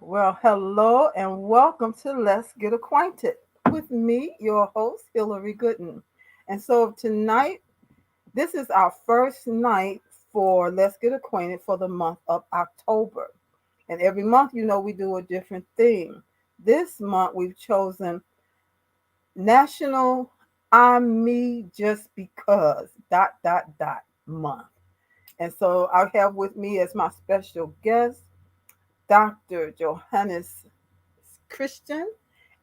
Well, hello and welcome to Let's Get Acquainted with me, your host, Hillary Gooden. And so tonight, this is our first night for Let's Get Acquainted for the month of October. And every month, we do a different theme. This month, we've chosen National I'm Me Just Because month. And so I have with me as my special guest Dr. Johannes Christian,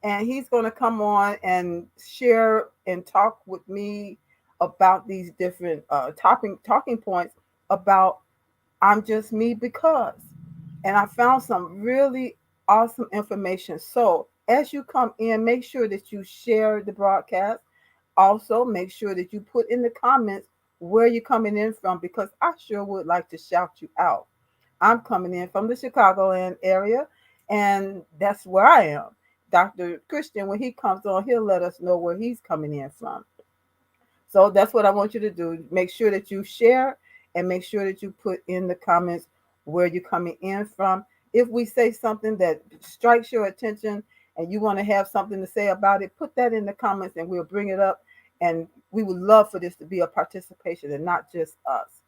and he's going to come on and share and talk with me about these different talking points about I'm just me because. And I found some really awesome information. So as you come in, make sure that you share the broadcast. Also, make sure that you put in the comments where you're coming in from because I sure would like to shout you out. I'm coming in from the Chicagoland area, and that's where I am. Dr. Christian, when he comes on, he'll let us know where he's coming in from. So that's what I want you to do. Make sure that you share and make sure that you put in the comments where you're coming in from. If we say something that strikes your attention and you want to have something to say about it, put that in the comments and we'll bring it up. And we would love for this to be a participation and not just us.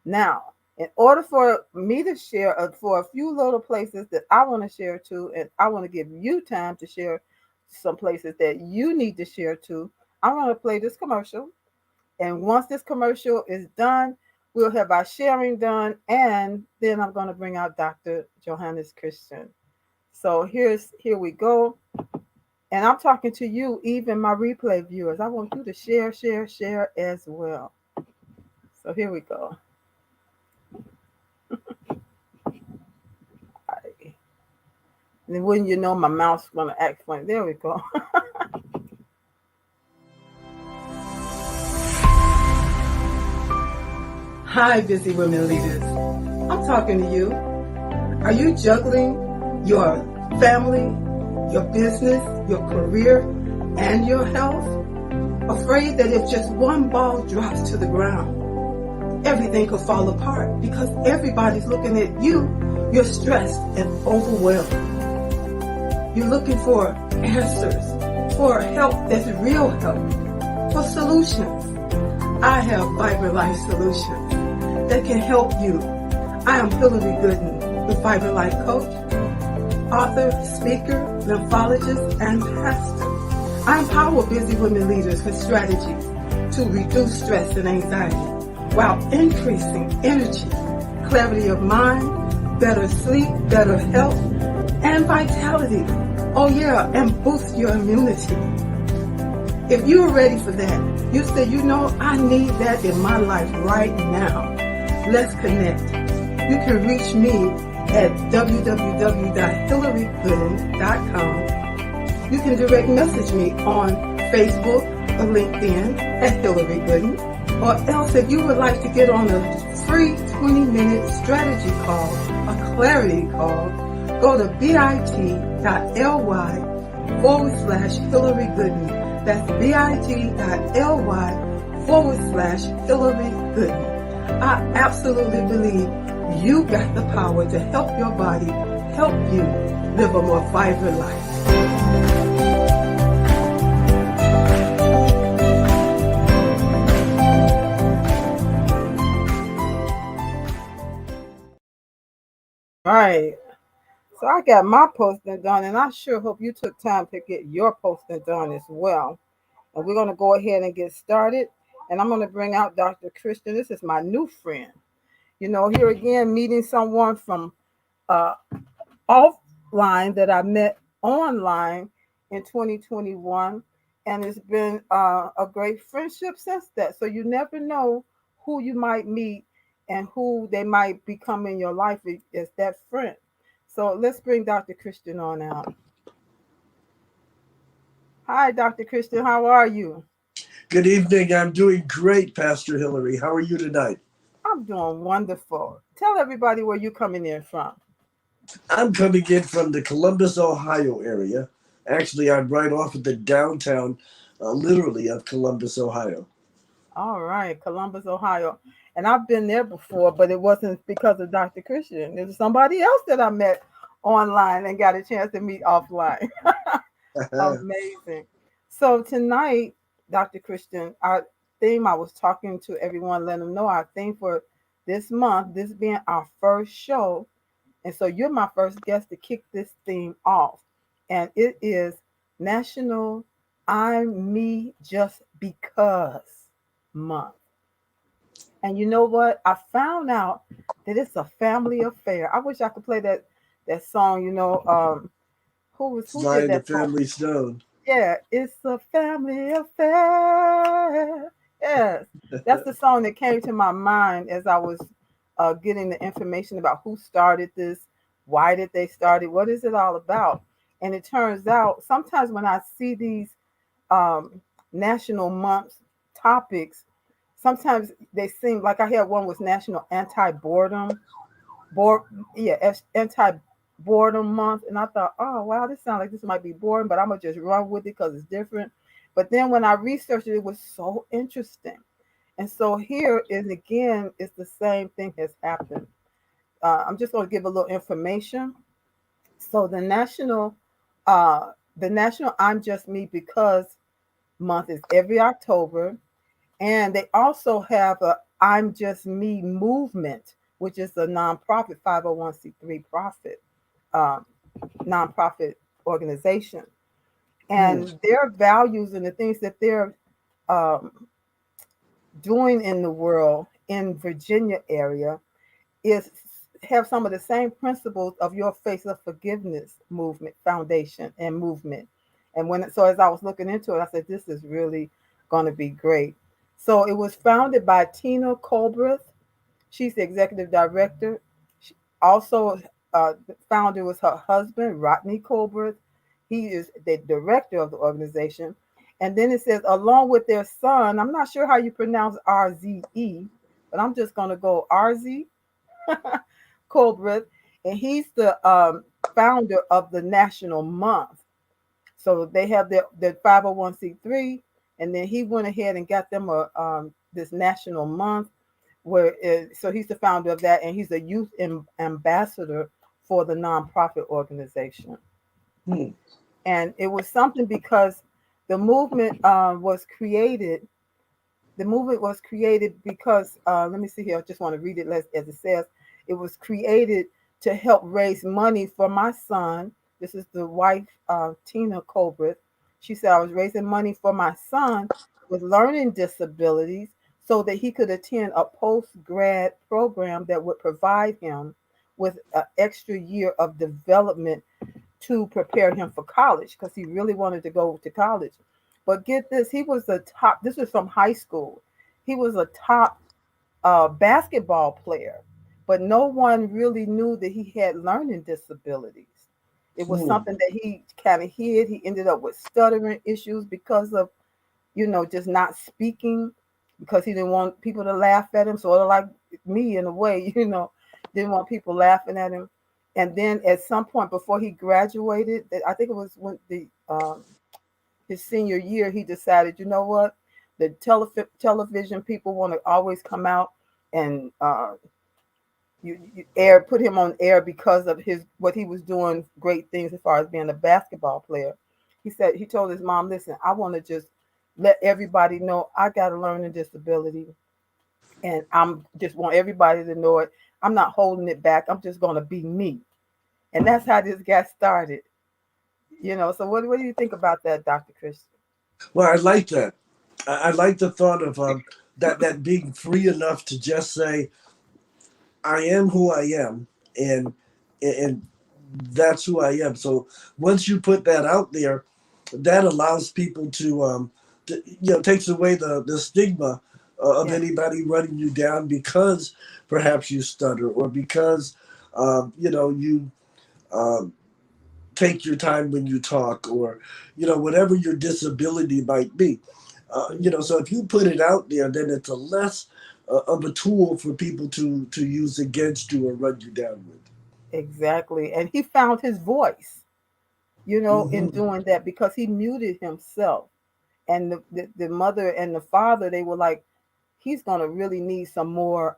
Now, in order for me to share for a few little places that I want to share to, and I want to give you time to share some places that you need to share to, I'm going to play this commercial. And once this commercial is done, we'll have our sharing done. And then I'm going to bring out Dr. Johannes Christian. So here we go. And I'm talking to you, even my replay viewers. I want you to share as well. So here we go. And when you know my mouth's going to act funny. There we go. Hi, busy women leaders. I'm talking to you. Are you juggling your family, your business, your career, and your health? Afraid that if just one ball drops to the ground, everything could fall apart because everybody's looking at you. You're stressed and overwhelmed. You're looking for answers, for help that's real help, for solutions. I have Vibrant Life Solutions that can help you. I am Hillary Gooden, the Vibrant Life Coach, author, speaker, lymphologist, and pastor. I empower busy women leaders with strategies to reduce stress and anxiety while increasing energy, clarity of mind, better sleep, better health, and vitality. Oh yeah, and boost your immunity. If you're ready for that, you say, I need that in my life right now. Let's connect. You can reach me at www.hillarygooden.com. You can direct message me on Facebook or LinkedIn at Hillary Gooden. Or else if you would like to get on a free 20-minute strategy call, a clarity call, go to bit.ly/Hillary Gooden. That's bit.ly/Hillary Gooden. I absolutely believe you got the power to help your body, help you live a more vibrant life. Right. So I got my posting done, and I sure hope you took time to get your posting done as well. And we're going to go ahead and get started. And I'm going to bring out Dr. Christian. This is my new friend. Here again, meeting someone from offline that I met online in 2021. And it's been a great friendship since that. So you never know who you might meet and who they might become in your life as that friend. So let's bring Dr. Christian on out. Hi, Dr. Christian. How are you? Good evening. I'm doing great, Pastor Hillary. How are you tonight? I'm doing wonderful. Tell everybody where you're coming in from. I'm coming in from the Columbus, Ohio area. Actually, I'm right off of the downtown, literally, of Columbus, Ohio. All right, Columbus, Ohio. And I've been there before, but it wasn't because of Dr. Christian. It was somebody else that I met online and got a chance to meet offline. Amazing. So tonight, Dr. Christian, our theme, I was talking to everyone, letting them know our theme for this month, this being our first show. And so you're my first guest to kick this theme off. And it is National I'm Me Just Because Month. And you know what? I found out that it's a family affair. I wish I could play that song, who did Sly and the that song? Family Stone. Yeah, it's a family affair. Yes, that's the song that came to my mind as I was getting the information about who started this, why did they start it, what is it all about. And it turns out sometimes when I see these um, national months topics, sometimes they seem like I had one was National Anti-Boredom board yeah anti-boredom month, and I thought, oh wow, this sounds like this might be boring, but I'm gonna just run with it because it's different. But then when I researched it, it was so interesting. And so here is again, it's the same thing has happened. I'm just going to give a little information. So the national I'm Just Me Because month is every October. And they also have a I'm Just Me movement, which is a nonprofit 501c3 profit um, nonprofit organization. Hmm. And their values and the things that they're um, doing in the world in Virginia area is have some of the same principles of your Face of Forgiveness movement foundation and movement. And so as I was looking into it, I said, this is really going to be great. So it was founded by Tina Colbreth. She's the executive director. She also, the founder was her husband, Rodney Colbreth. He is the director of the organization. And then it says, along with their son, I'm not sure how you pronounce RZE, but I'm just going to go RZ Colbreth. And he's the founder of the National Month. So they have their 501c3, and then he went ahead and got them this National Month so he's the founder of that, and he's a youth ambassador for the nonprofit organization. Hmm. And it was something because the movement was created. The movement was created because let me see here. I just want to read it as it says. It was created to help raise money for my son. This is the wife, Tina Colbert. She said I was raising money for my son with learning disabilities so that he could attend a post grad program that would provide him with an extra year of development to prepare him for college because he really wanted to go to college. But get this, he was a top, this was from high school. He was a top basketball player, but no one really knew that he had learning disabilities. It was Hmm. something that he kind of hid. He ended up with stuttering issues because of, just not speaking because he didn't want people to laugh at him. Sort of like me in a way, didn't want people laughing at him. And then at some point before he graduated, I think it was when his senior year, he decided, you know what, the television people want to always come out and you put him on air because of his what he was doing great things as far as being a basketball player. He told his mom, listen, I want to just let everybody know I got a learning disability, and I'm just want everybody to know it. I'm not holding it back. I'm just going to be me. And that's how this got started. So what do you think about that, Dr. Christian? Well, I like that. I like the thought of that being free enough to just say, I am who I am, and that's who I am. So once you put that out there, that allows people takes away the stigma of Yeah, anybody running you down because perhaps you stutter or because you um, take your time when you talk or whatever your disability might be. So if you put it out there, then it's a less of a tool for people to use against you or run you down with. exactly. And he found his voice, in Hmm. doing that because he muted himself. And the mother and the father, they were like, he's going to really need some more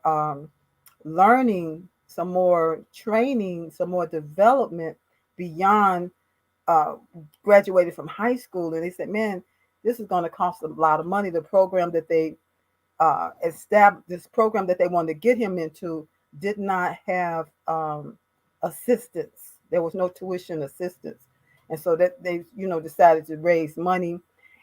learning some more training, some more development beyond uh, graduated from high school. And they said, man, this is going to cost a lot of money. The program that they established, this program that they wanted to get him into, did not have assistance. There was no tuition assistance. And so that they, decided to raise money.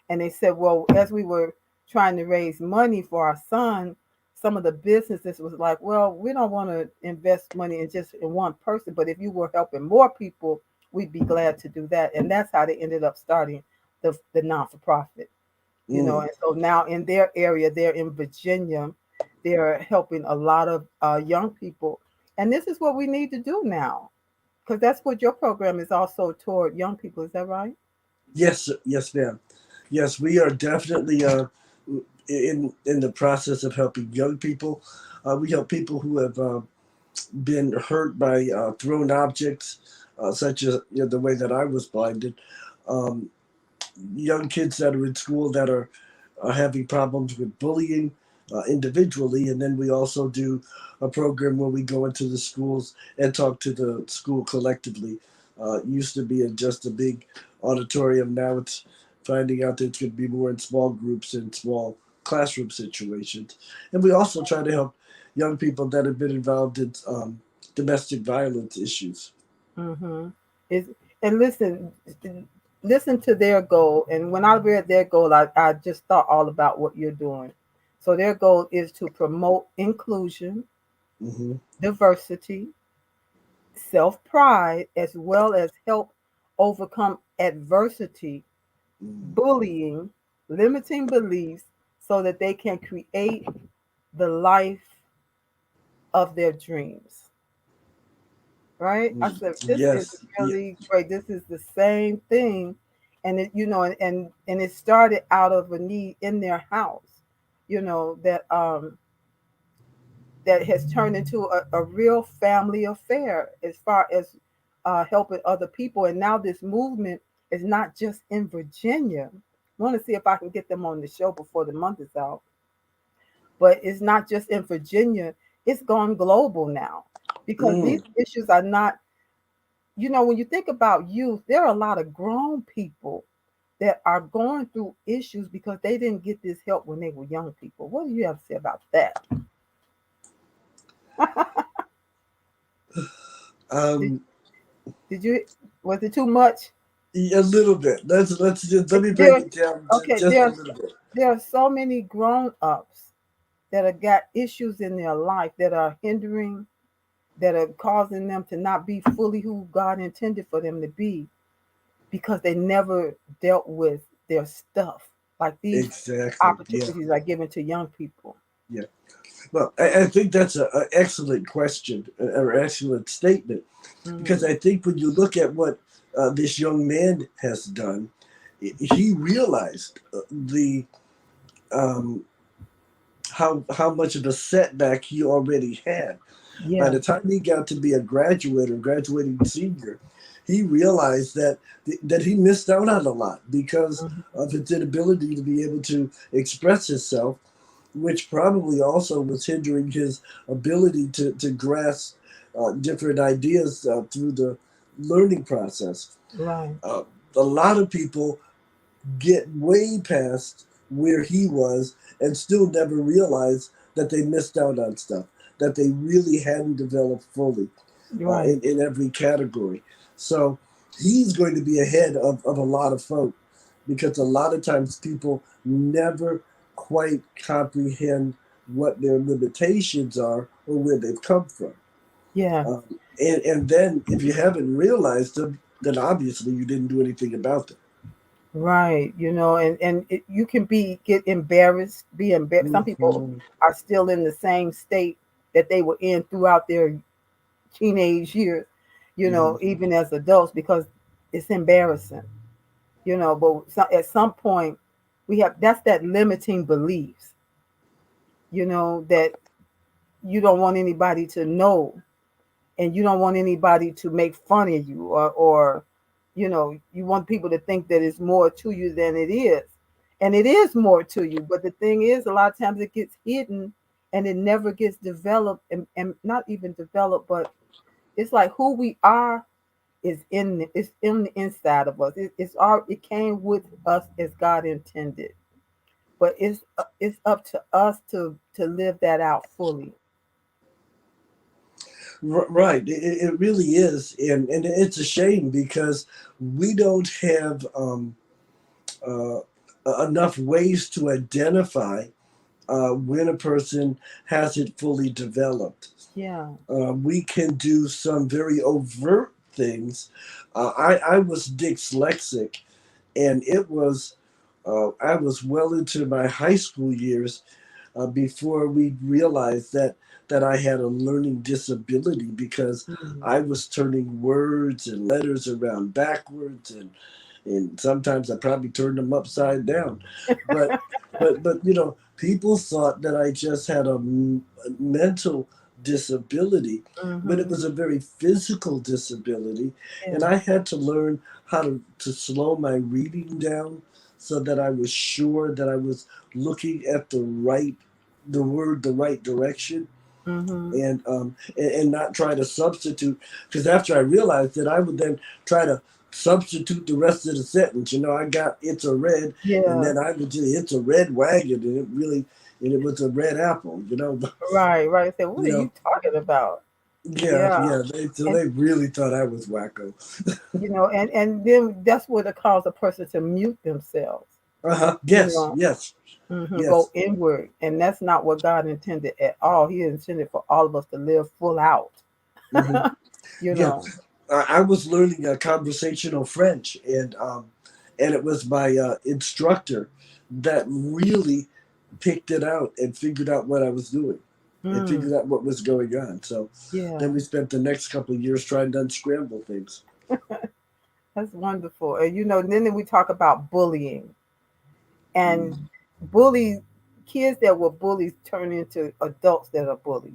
And they said, well, as we were trying to raise money for our son, some of the businesses was like, well, we don't want to invest money in just in one person, but if you were helping more people, we'd be glad to do that. And that's how they ended up starting the non-for-profit. Mm. And so now in their area, they're in Virginia, they're helping a lot of young people. And this is what we need to do now, because that's what your program is also toward young people. Is that right? Yes, yes, ma'am. Yes, we are definitely in the process of helping young people. We help people who have been hurt by thrown objects, such as the way that I was blinded. Um, Young kids that are in school that are having problems with bullying individually, and then we also do a program where we go into the schools and talk to the school collectively. Used to be in just a big auditorium. Now it's finding out that it's going to be more in small groups and small classroom situations. And we also try to help young people that have been involved in domestic violence issues. Mm-hmm. Is and listen to their goal. And when I read their goal, I just thought all about what you're doing. So their goal is to promote inclusion, Hmm. diversity, self pride, as well as help overcome adversity, bullying, limiting beliefs, so that they can create the life of their dreams. Right? I said, this is Yes, yeah. really great. This is the same thing. And and it started out of a need in their house, that has turned into a real family affair as far as helping other people. And now this movement is not just in Virginia. I want to see if I can get them on the show before the month is out. But it's not just in Virginia, it's gone global now, because these Mm. issues are not, when you think about youth, there are a lot of grown people that are going through issues because they didn't get this help when they were young people. What do you have to say about that? Did, Um, did you, was it too much? a little bit. Let's just let me break There, it down okay, just a little bit. there are so many grown ups that have got issues in their life that are hindering, that are causing them to not be fully who God intended for them to be, because they never dealt with their stuff like these Exactly. Yeah. opportunities are given to young people. Yeah. Well, I think that's an excellent question or excellent statement, because Mm-hmm. I think when you look at what this young man has done, he realized the um, how much of a setback he already had. By Yeah. the time he got to be a graduate or graduating senior, he realized that he missed out on a lot because Mm-hmm. of his inability to be able to express himself, which probably also was hindering his ability to grasp different ideas through the learning process. Right. Uh, a lot of people get way past where he was and still never realize that they missed out on stuff, that they really hadn't developed fully Right. in every category. So he's going to be ahead of a lot of folk, because a lot of times people never quite comprehend what their limitations are or where they've come from. Yeah. And then if you haven't realized them, then obviously you didn't do anything about them. Right. You can get embarrassed, be embarrassed. Some people Mhm. are still in the same state that they were in throughout their teenage years, Mhm. even as adults, because it's embarrassing, but at some point that's that limiting beliefs, that you don't want anybody to know, and you don't want anybody to make fun of you, or you want people to think that it's more to you than it is. And it is more to you, but the thing is, a lot of times it gets hidden and it never gets developed, and not even developed, but it's like who we are it's in the inside of us. It came with us as God intended, but it's up to us to live that out fully. Right, it really is, and it's a shame because we don't have uh, enough ways to identify when a person has it fully developed. Yeah. We can do some very overt things. I was dyslexic, and I was well into my high school years before we realized that I had a learning disability because Mhm. I was turning words and letters around backwards, and sometimes I probably turned them upside down. But people thought that I just had a mental disability, but it Mhm. was a very physical disability, and Yeah. I had to learn how to slow my reading down so that I was sure that I was looking at the right direction, Mhm. and not try to substitute, because after I realized that, I would then try to substitute the rest of the sentence. I got it's a red, and Yeah. then I would just it's a red wagon, and it was a red apple. Right. Right. I said, what you are you know talking about? yeah, Yeah. yeah, so And they really thought I was wacko. and then that's what it causes a person to mute themselves. Uh-huh. You Yes, know, yes, go yes. inward, and that's not what God intended at all. He intended for all of us to live full out. Hmm. you Yeah, know. I was learning conversational French, and it was my instructor that really picked it out and figured out what I was doing and Mm, figured out what was going on. So yeah, then we spent the next couple of years trying to unscramble things. that's wonderful. And then we talk about bullying, and Mm. bully kids that were bullies turn into adults that are bullies,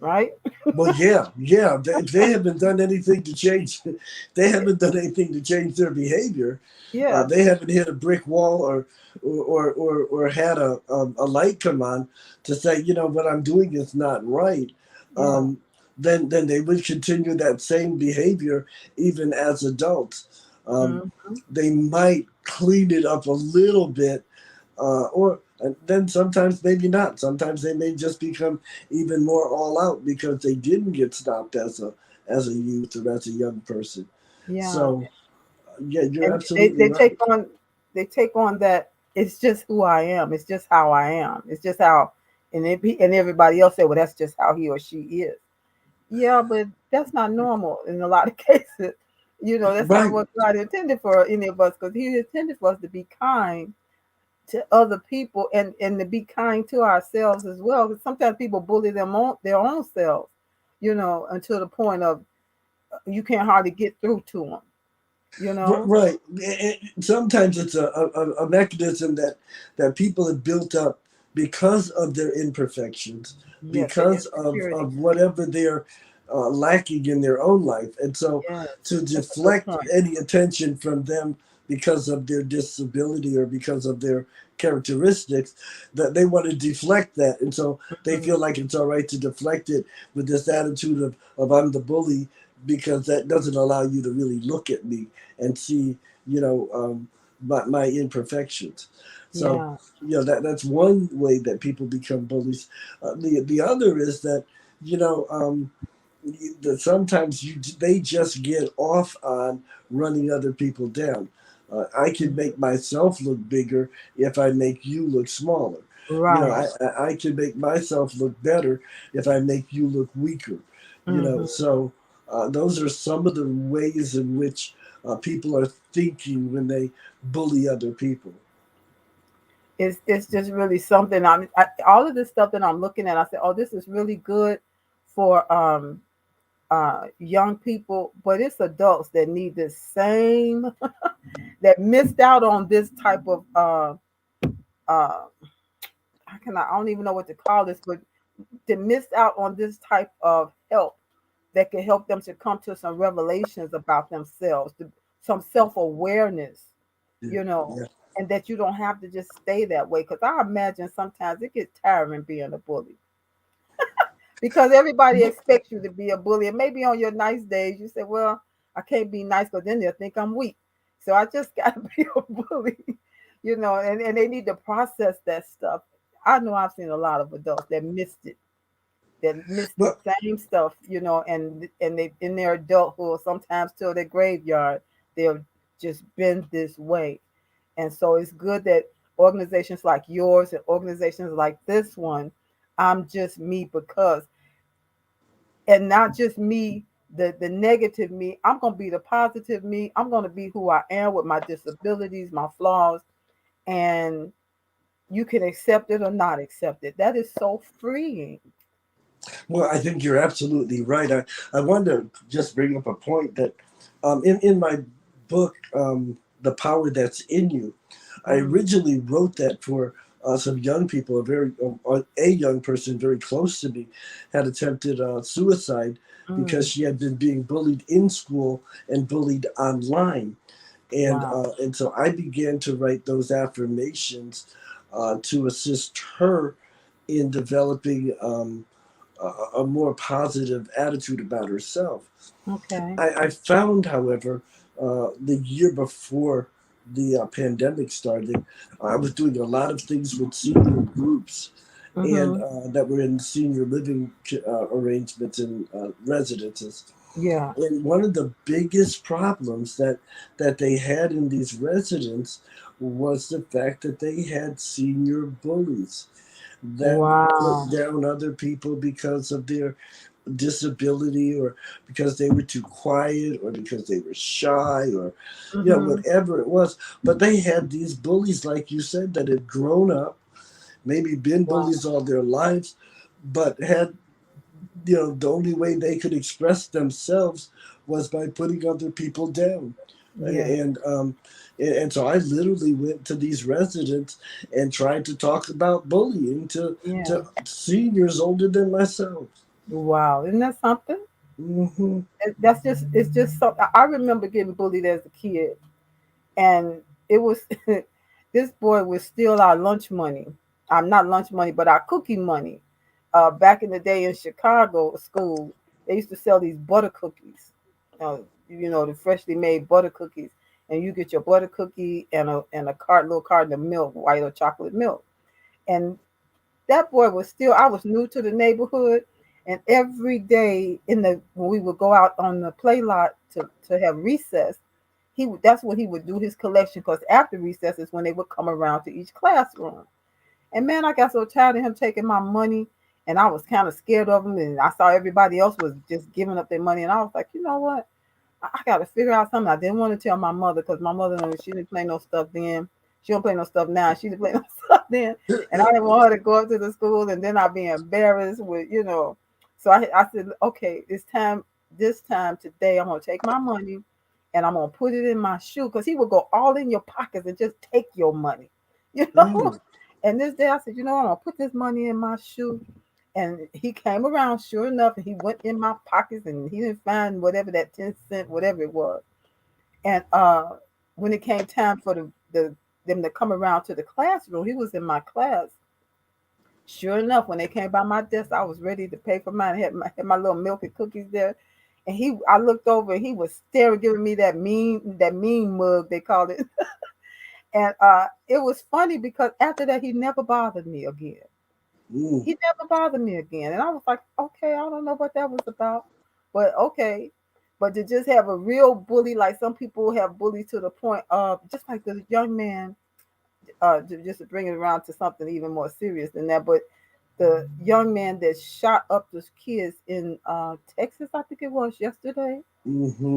right? Well, yeah, yeah. They haven't done anything to change. They haven't done anything to change their behavior. Yeah, They haven't hit a brick wall or had a light come on to say, what I'm doing is not right. yeah. Um, then they would continue that same behavior even as adults. Um, Mm, they might clean it up a little bit, or and then sometimes maybe not. Sometimes they may just become even more all out because they didn't get stopped as a youth or as a young person. yeah. So yeah, you're And absolutely right. they take on that. It's just who I am. It's just how I am. It's just how, and everybody else say, well, that's just how he or she is. Yeah, but that's not normal in a lot of cases. That's not Right. what God intended for any of us, because He intended for us to be kind to other people, and to be kind to ourselves as well. Because sometimes people bully their own selves, until the point of you can't hardly get through to them. You know. Right. Sometimes it's a mechanism that people have built up because of their imperfections, Yes, the because insecurity. of whatever they're lacking in their own life. And so Yes, to that's a good deflect point. any attention from them because of their disability or because of their characteristics, that they want to deflect that. And so they Mhm. feel like it's all right to deflect it with this attitude of I'm the bully, because that doesn't allow you to really look at me and see, you know, my imperfections. So, Yeah. that's one way that people become bullies. The other is that, you know, that sometimes they just get off on running other people down. I can Mhm. make myself look bigger if I make you look smaller. Right. I can make myself look better if I make you look weaker. Hmm. So those are some of the ways in which people are thinking when they bully other people. It's just really something. All of this stuff that I'm looking at. I said, oh, this is really good for young people, but it's adults that need this same that missed out on this type of how can I don't even know what to call this, but they missed out on this type of help that can help them to come to some revelations about themselves, some self awareness, Yeah, you know. yeah, and that you don't have to just stay that way. Because I imagine sometimes it gets tiring being a bully because everybody expects you to be a bully. And maybe on your nice days, you say, well, I can't be nice because then they'll think I'm weak. So I just got to be a bully, and they need to process that stuff. I know I've seen a lot of adults that missed the But same stuff, and they in their adulthood, sometimes till their graveyard, they've just been this way. And so it's good that organizations like yours and organizations like this one, I'm just me because, and not just me, the negative me. I'm gonna be the positive me. I'm gonna be who I am with my disabilities, my flaws, and you can accept it or not accept it. That is so freeing. well, I think you're absolutely right. I wanted to just bring up a point that in my book, The Power That's in You, I Mm, originally wrote that for some young people. A young person very close to me had attempted suicide because mm, she had been being bullied in school and bullied online. wow. And so I began to write those affirmations to assist her in developing a more positive attitude about herself. Okay. I found, however, the year before the pandemic started, I was doing a lot of things with senior groups and Mm-hmm. that were in senior living arrangements and residences. Yeah. And one of the biggest problems that they had in these residents was the fact that they had senior bullies that would put Wow. down other people because of their disability or because they were too quiet or because they were shy or Mm-hmm. whatever it was. But they had these bullies, like you said, that had grown up, maybe been Wow. bullies all their lives, but had the only way they could express themselves was by putting other people down. Yeah. And so I literally went to these residents and tried to talk about bullying Yeah. to seniors older than myself. Wow. Isn't that something? Hmm. That's just, it's just so. I remember getting bullied as a kid, and it was this boy would steal our lunch money. I'm not lunch money, but our cookie money. Back in the day in Chicago school, they used to sell these butter cookies. The freshly made butter cookies, and you get your butter cookie and a little carton of milk, white or chocolate milk. And that boy was still. I was new to the neighborhood, and every day when we would go out on the play lot to have recess, that's when he would do his collection. Because after recess is when they would come around to each classroom. And man, I got so tired of him taking my money, and I was kind of scared of him. And I saw everybody else was just giving up their money, and I was like, you know what? I got to figure out something. I didn't want to tell my mother because my mother, she didn't play no stuff then. She don't play no stuff now. She didn't play no stuff then, and I didn't want her to go up to the school and then I'd be embarrassed with. So I said, okay, it's time. This time today, I'm gonna take my money and I'm gonna put it in my shoe because he would go all in your pockets and just take your money, you know. Mm, And this day I said, I'm gonna put this money in my shoe. And he came around, sure enough, and he went in my pockets and he didn't find whatever that 10 cent, whatever it was. And when it came time for them to come around to the classroom, he was in my class. Sure enough, when they came by my desk, I was ready to pay for mine. I had my little milk and cookies there. And I looked over and he was staring, giving me that mean mug, they called it. And it was funny because after that, he never bothered me again. mm, He never bothered me again. And I was like, okay, I don't know what that was about, but okay. But to just have a real bully, like some people have bullied to the point of, just like the young man, just to bring it around to something even more serious than that, but the young man that shot up those kids in Texas, I think it was yesterday.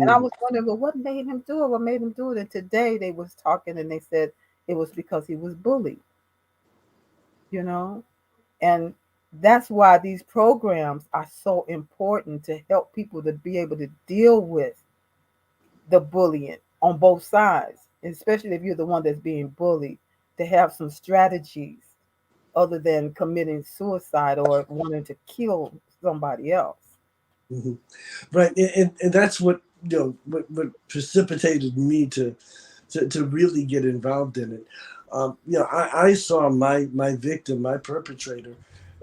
And I hmm. was wondering, well, what made him do it? What made him do it? And today they was talking and they said it was because he was bullied, you know? And that's why these programs are so important to help people to be able to deal with the bullying on both sides, especially if you're the one that's being bullied, to have some strategies other than committing suicide or wanting to kill somebody else. Hmm. Right, and that's what what precipitated me to to really get involved in it. I saw my victim, my perpetrator,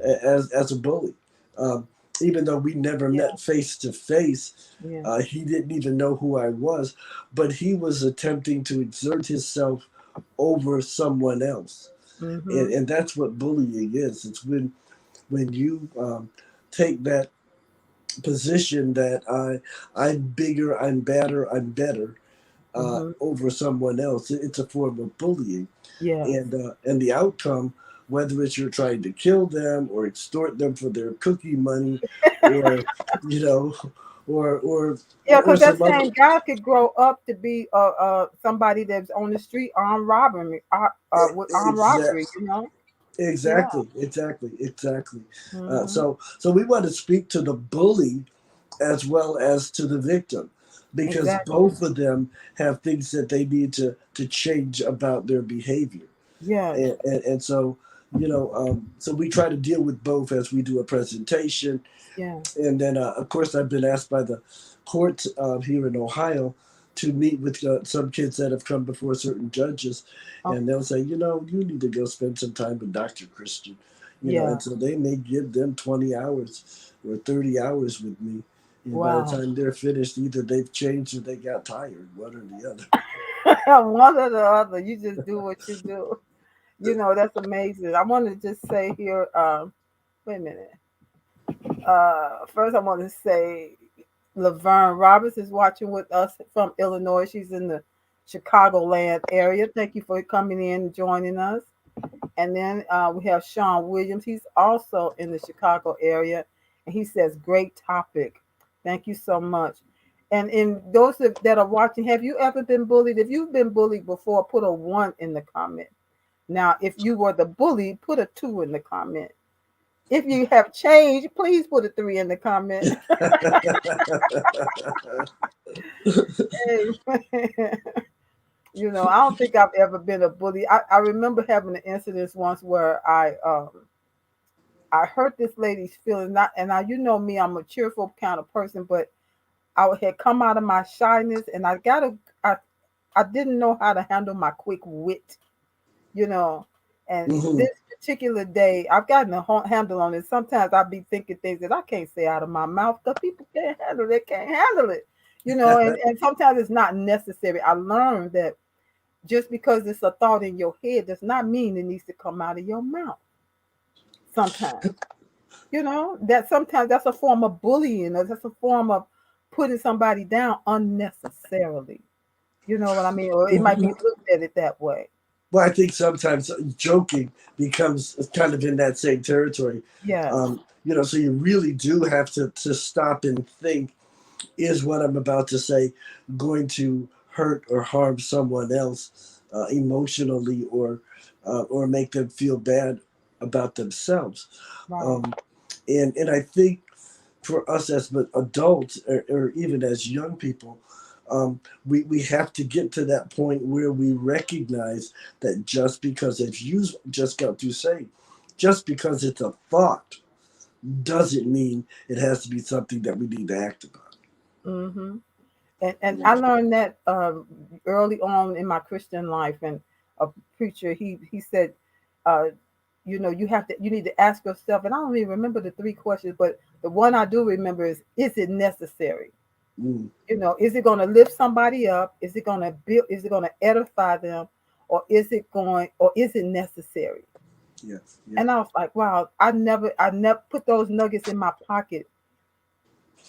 as a bully. Um, Even though we never Yeah. met face to face, Yeah. he didn't even know who I was, but he was attempting to exert himself over someone else, Mm-hmm. and that's what bullying is. It's when you take that position that I'm bigger, I'm badder, I'm better Mm-hmm. over someone else. It's a form of bullying, Yes. and the outcome, whether it's you're trying to kill them or extort them for their cookie money, or you know, or Yeah, because that some other. same guy could grow up to be somebody that's on the street armed robbery, with armed robbery. Exactly. Yeah. Exactly. Mm-hmm. So we want to speak to the bully as well as to the victim, because Exactly. both of them have things that they need to change about their behavior. Yes. And so, so we try to deal with both as we do a presentation. Yeah. And then, of course, I've been asked by the courts here in Ohio to meet with some kids that have come before certain judges, and Okay. they'll say, you need to go spend some time with Dr. Christian, Yeah. and so they may give them 20 hours or 30 hours with me. And by the Wow. time they're finished, either they've changed or they got tired, one or the other. One or the other. You just do what you do. That's amazing. I want to just say here. Wait a minute. First, I want to say Laverne Roberts is watching with us from Illinois. She's in the Chicagoland area. Thank you for coming in and joining us. And then we have Sean Williams. He's also in the Chicago area. And he says, great topic. Thank you so much. And in those that are watching, have you ever been bullied? If you've been bullied before, put a one in the comment. Now, if you were the bully, put a two in the comment. If you have changed, please put a three in the comment. Amen. I don't think I've ever been a bully. I remember having an incident once where I hurt this lady's feelings. Not and now you know me, I'm a cheerful kind of person, but I had come out of my shyness and I didn't know how to handle my quick wit, you know. And Hmm. this particular day, I've gotten a handle on it. Sometimes I'll be thinking things that I can't say out of my mouth because people can't handle it, can't handle it, and sometimes it's not necessary. I learned that just because it's a thought in your head does not mean it needs to come out of your mouth. Sometimes, that sometimes that's a form of bullying or that's a form of putting somebody down unnecessarily. You know what I mean? Or it might be looked at it that way. Well, I think sometimes joking becomes kind of in that same territory. Yes. So you really do have to stop and think, is what I'm about to say going to hurt or harm someone else emotionally, or make them feel bad about themselves? Right. Um, and I think for us as adults, or even as young people, we have to get to that point where we recognize that just because, as you just got to say, just because it's a thought doesn't mean it has to be something that we need to act upon. Mm-hmm. And I learned that early on in my Christian life. And a preacher, he said, uh, you need to ask yourself. And I don't even remember the three questions, but the one I do remember is it necessary? Mm, Is it going to lift somebody up? Is it going to build? Is it going to edify them, or is it necessary? yes, yeah. And I was like, wow, I never put those nuggets in my pocket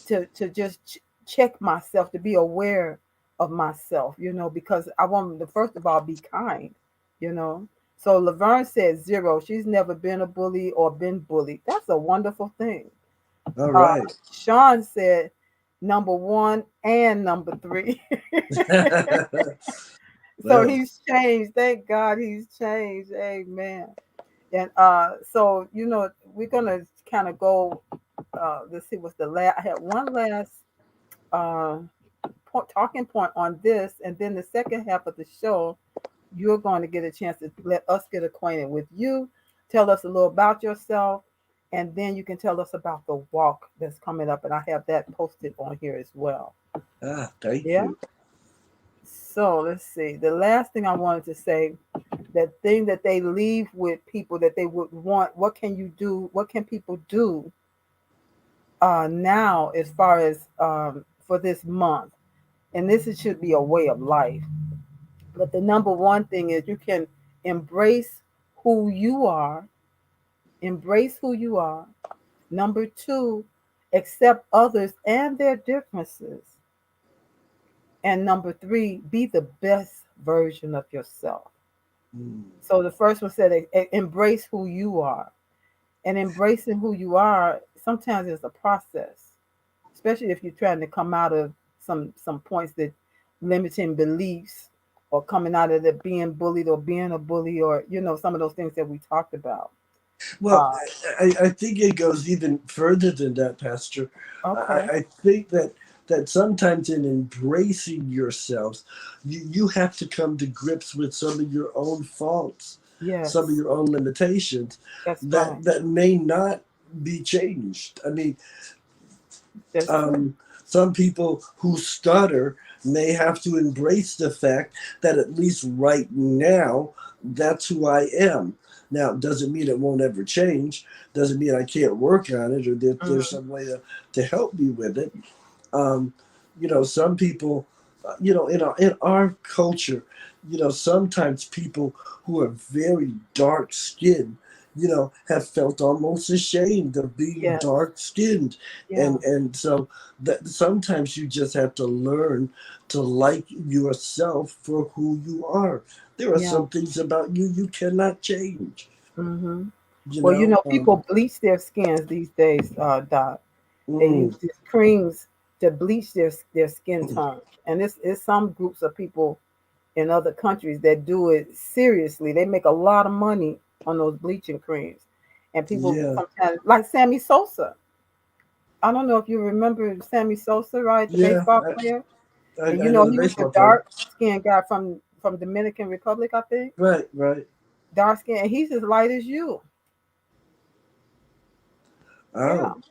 to just check myself, to be aware of myself, because I want to first of all be kind, you know. So Laverne said zero. She's never been a bully or been bullied. That's a wonderful thing. All Uh, right. Sean said number one and number three. So Well, he's changed. Thank God he's changed. Amen. And so we're gonna kind of go. Let's see what's the last. I had one last uh, talking point on this, and then the second half of the show, you're going to get a chance to let us get acquainted with you, tell us a little about yourself, and then you can tell us about the walk that's coming up, and I have that posted on here as well. thank Yeah. you. So let's see. The last thing I wanted to say, that thing that they leave with people that they would want. What can you do? What can people do now as far as for this month? And this should be a way of life. But the number one thing is you can embrace who you are. Embrace who you are. Number two, accept others and their differences. And number three, be the best version of yourself. Mm. So the first one said, embrace who you are. And embracing who you are sometimes is a process, especially if you're trying to come out of some points that limiting beliefs, or coming out of the being bullied or being a bully, or some of those things that we talked about. Well, Uh, I think it goes even further than that, Pastor. okay. I think that sometimes in embracing yourselves, you have to come to grips with some of your own faults, Yes, some of your own limitations that's right. that may not be changed. I mean, That's true. um, some people who stutter may have to embrace the fact that at least right now, that's who I am. Now, doesn't mean it won't ever change. Doesn't mean I can't work on it, or that there's Hmm. some way to help me with it. Um, some people, in our culture, sometimes people who are very dark skinned, have felt almost ashamed of being Yes. dark skinned, Yeah. and so that sometimes you just have to learn to like yourself for who you are. There are Yeah. some things about you cannot change. Hmm. You Well, know. people bleach their skins these days, Doc. They use Mm, these creams to bleach their skin tone, and it's some groups of people in other countries that do it seriously. They make a lot of money on those bleaching creams, and people yeah, sometimes, like Sammy Sosa. I don't know if you remember Sammy Sosa, right? The yeah. baseball player, and I know the he was a baseball player. dark skinned guy from Dominican Republic, I think. Right, right. Dark skin, and he's as light as you. Yeah, Oh,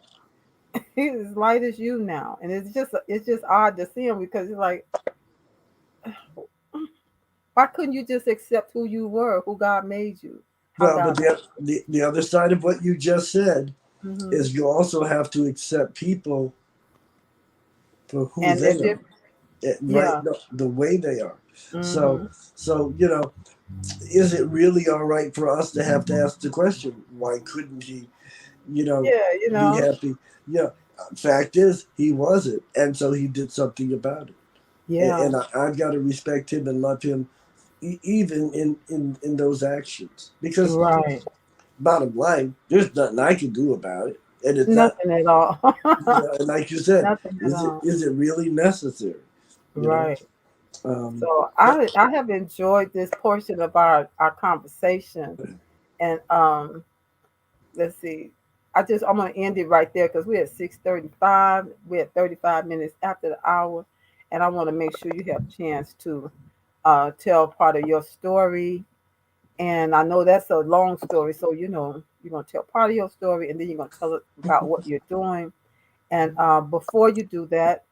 he's as light as you now, and it's just odd to see him, because it's like, why couldn't you just accept who you were, who God made you, how well, but God made the other side of what you just said you? is you also have to accept people for who And they're they are, different. right? Yeah. The way they are. So, Hmm. so is it really all right for us to have to ask the question, why couldn't he, you know, Yeah, be happy? Yeah. Fact is, he wasn't, and so he did something about it. yeah, And I've got to respect him and love him, even in those actions, because right. bottom line, there's nothing I can do about it, and it's not. Nothing at all. And like you said, Nothing at all. is it really necessary? You know. Right. Um, So but I have enjoyed this portion of our conversation, and let's see. I'm gonna end it right there because we're at 6:35. We're at 35 minutes after the hour, and I want to make sure you have a chance to tell part of your story. And I know that's a long story, so you're gonna tell part of your story, and then you're gonna tell us about what you're doing. And before you do that,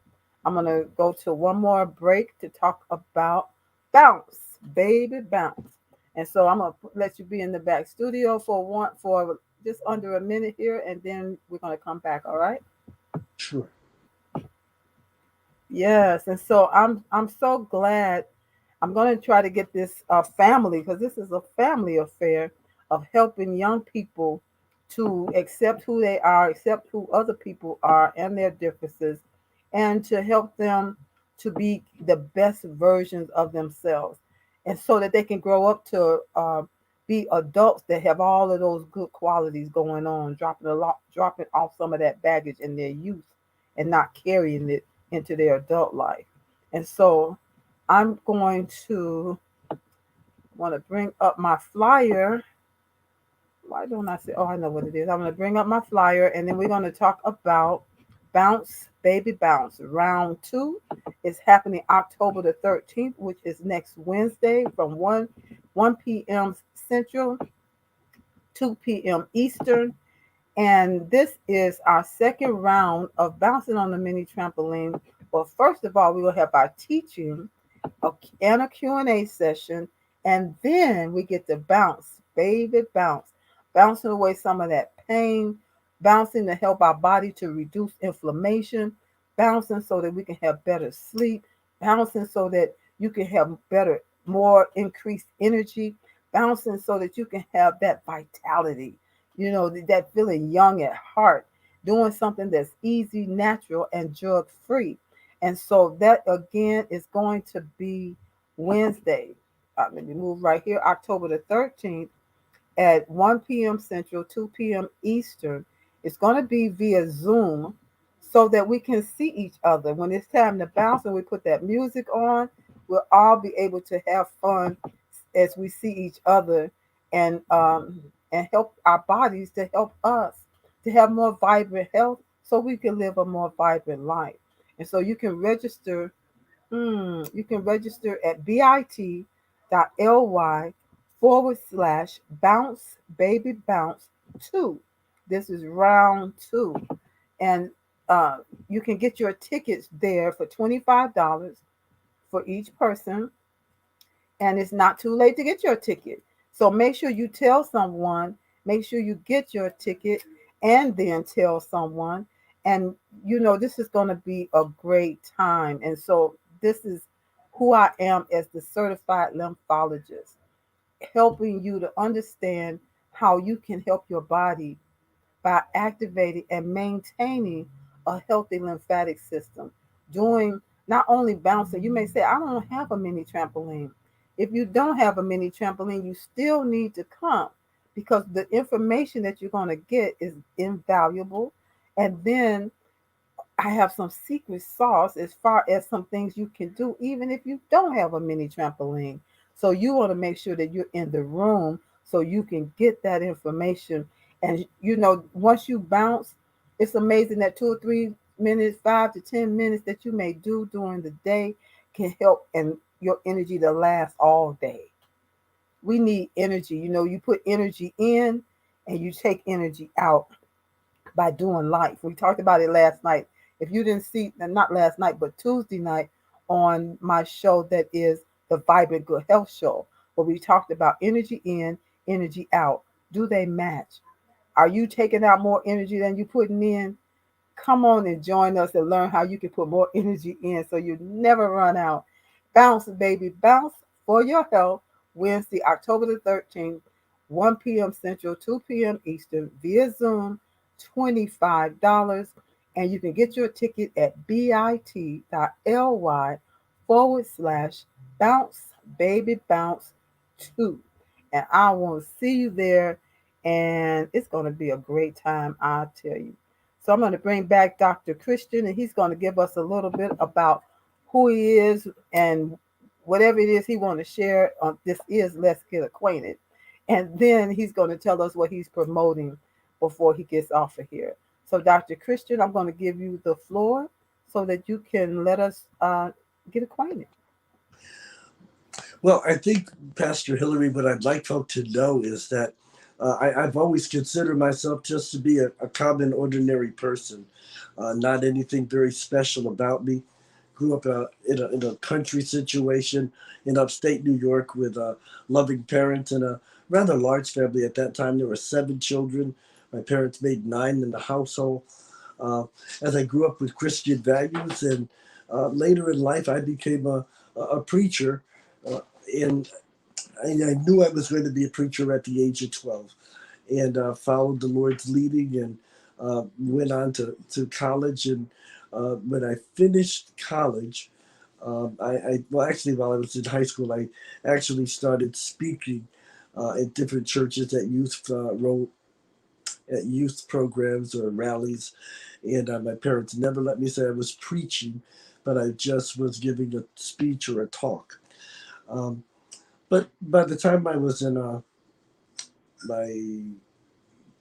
I'm gonna go to one more break to talk about bounce, baby bounce. And so I'm gonna let you be in the back studio for just under a minute here, and then we're gonna come back. All right? sure. Yes. And so I'm so glad. I'm going to try to get this family, because this is a family affair of helping young people to accept who they are, accept who other people are and their differences, and to help them to be the best versions of themselves, and so that they can grow up to be adults that have all of those good qualities going on, dropping off some of that baggage in their youth and not carrying it into their adult life. And so I'm going to want to bring up my flyer. Why don't I say? Oh, I know what it is. I'm going to bring up my flyer, and then we're going to talk about Bounce Baby Bounce. Round two is happening October the 13th, which is next Wednesday from 1 p.m. Central, 2 p.m. Eastern. And this is our second round of bouncing on the mini trampoline. Well, first of all, we will have our teaching and a Q&A session, and then we get to bounce, baby, bounce, bouncing away some of that pain, bouncing to help our body to reduce inflammation, bouncing so that we can have better sleep, bouncing so that you can have better, more increased energy, bouncing so that you can have that vitality, that feeling young at heart, doing something that's easy, natural, and drug free. And so that again is going to be Wednesday. Let me move right here, October the 13th at 1 p.m. Central, 2 p.m. Eastern. It's going to be via Zoom so that we can see each other. When it's time to bounce and we put that music on, we'll all be able to have fun as we see each other and help our bodies to help us to have more vibrant health so we can live a more vibrant life. And so you can register at bit.ly /bounce baby bounce 2. This is round 2. And you can get your tickets there for $25 for each person. And it's not too late to get your ticket. So make sure you tell someone, make sure you get your ticket and then tell someone. And this is going to be a great time. And so this is who I am as the certified lymphologist, helping you to understand how you can help your body by activating and maintaining a healthy lymphatic system. Doing not only bouncing, you may say, I don't have a mini trampoline. If you don't have a mini trampoline, you still need to come because the information that you're going to get is invaluable. And then I have some secret sauce as far as some things you can do, even if you don't have a mini trampoline. So you want to make sure that you're in the room so you can get that information. And once you bounce, it's amazing that 2 or 3 minutes, 5 to 10 minutes that you may do during the day can help and your energy to last all day. We need energy. You put energy in and you take energy out by doing life. We talked about it last night. If you didn't see, not last night, but Tuesday night on my show that is the Vibrant Good Health Show, where we talked about energy in, energy out. Do they match? Are you taking out more energy than you putting in? Come on and join us and learn how you can put more energy in so you never run out. Bounce, baby, bounce for your health. Wednesday, October the 13th, 1 p.m. Central, 2 p.m. Eastern, via Zoom, $25. And you can get your ticket at bit.ly /bounce baby bounce 2. And I want to see you there. And it's going to be a great time, I tell you. So I'm going to bring back Dr. Christian, and he's going to give us a little bit about who he is and whatever it is he want to share. This is Let's Get Acquainted. And then he's going to tell us what he's promoting before he gets off of here. So Dr. Christian, I'm going to give you the floor so that you can let us get acquainted. Well, I think, Pastor Hillary, what I'd like folk to know is that I've always considered myself just to be a common, ordinary person, not anything very special about me. Grew up in a country situation in upstate New York with loving parents and a rather large family. At that time, there were 7 children. My parents made 9 in the household. Uh, as I grew up with Christian values, and later in life, I became a preacher. Uh, and I knew I was going to be a preacher at the age of 12, and followed the Lord's leading, and went on to college. And when I finished college, well, actually, while I was in high school, I actually started speaking at different churches at youth programs or rallies. And my parents never let me say I was preaching, but I just was giving a speech or a talk. Um, but by the time I was in my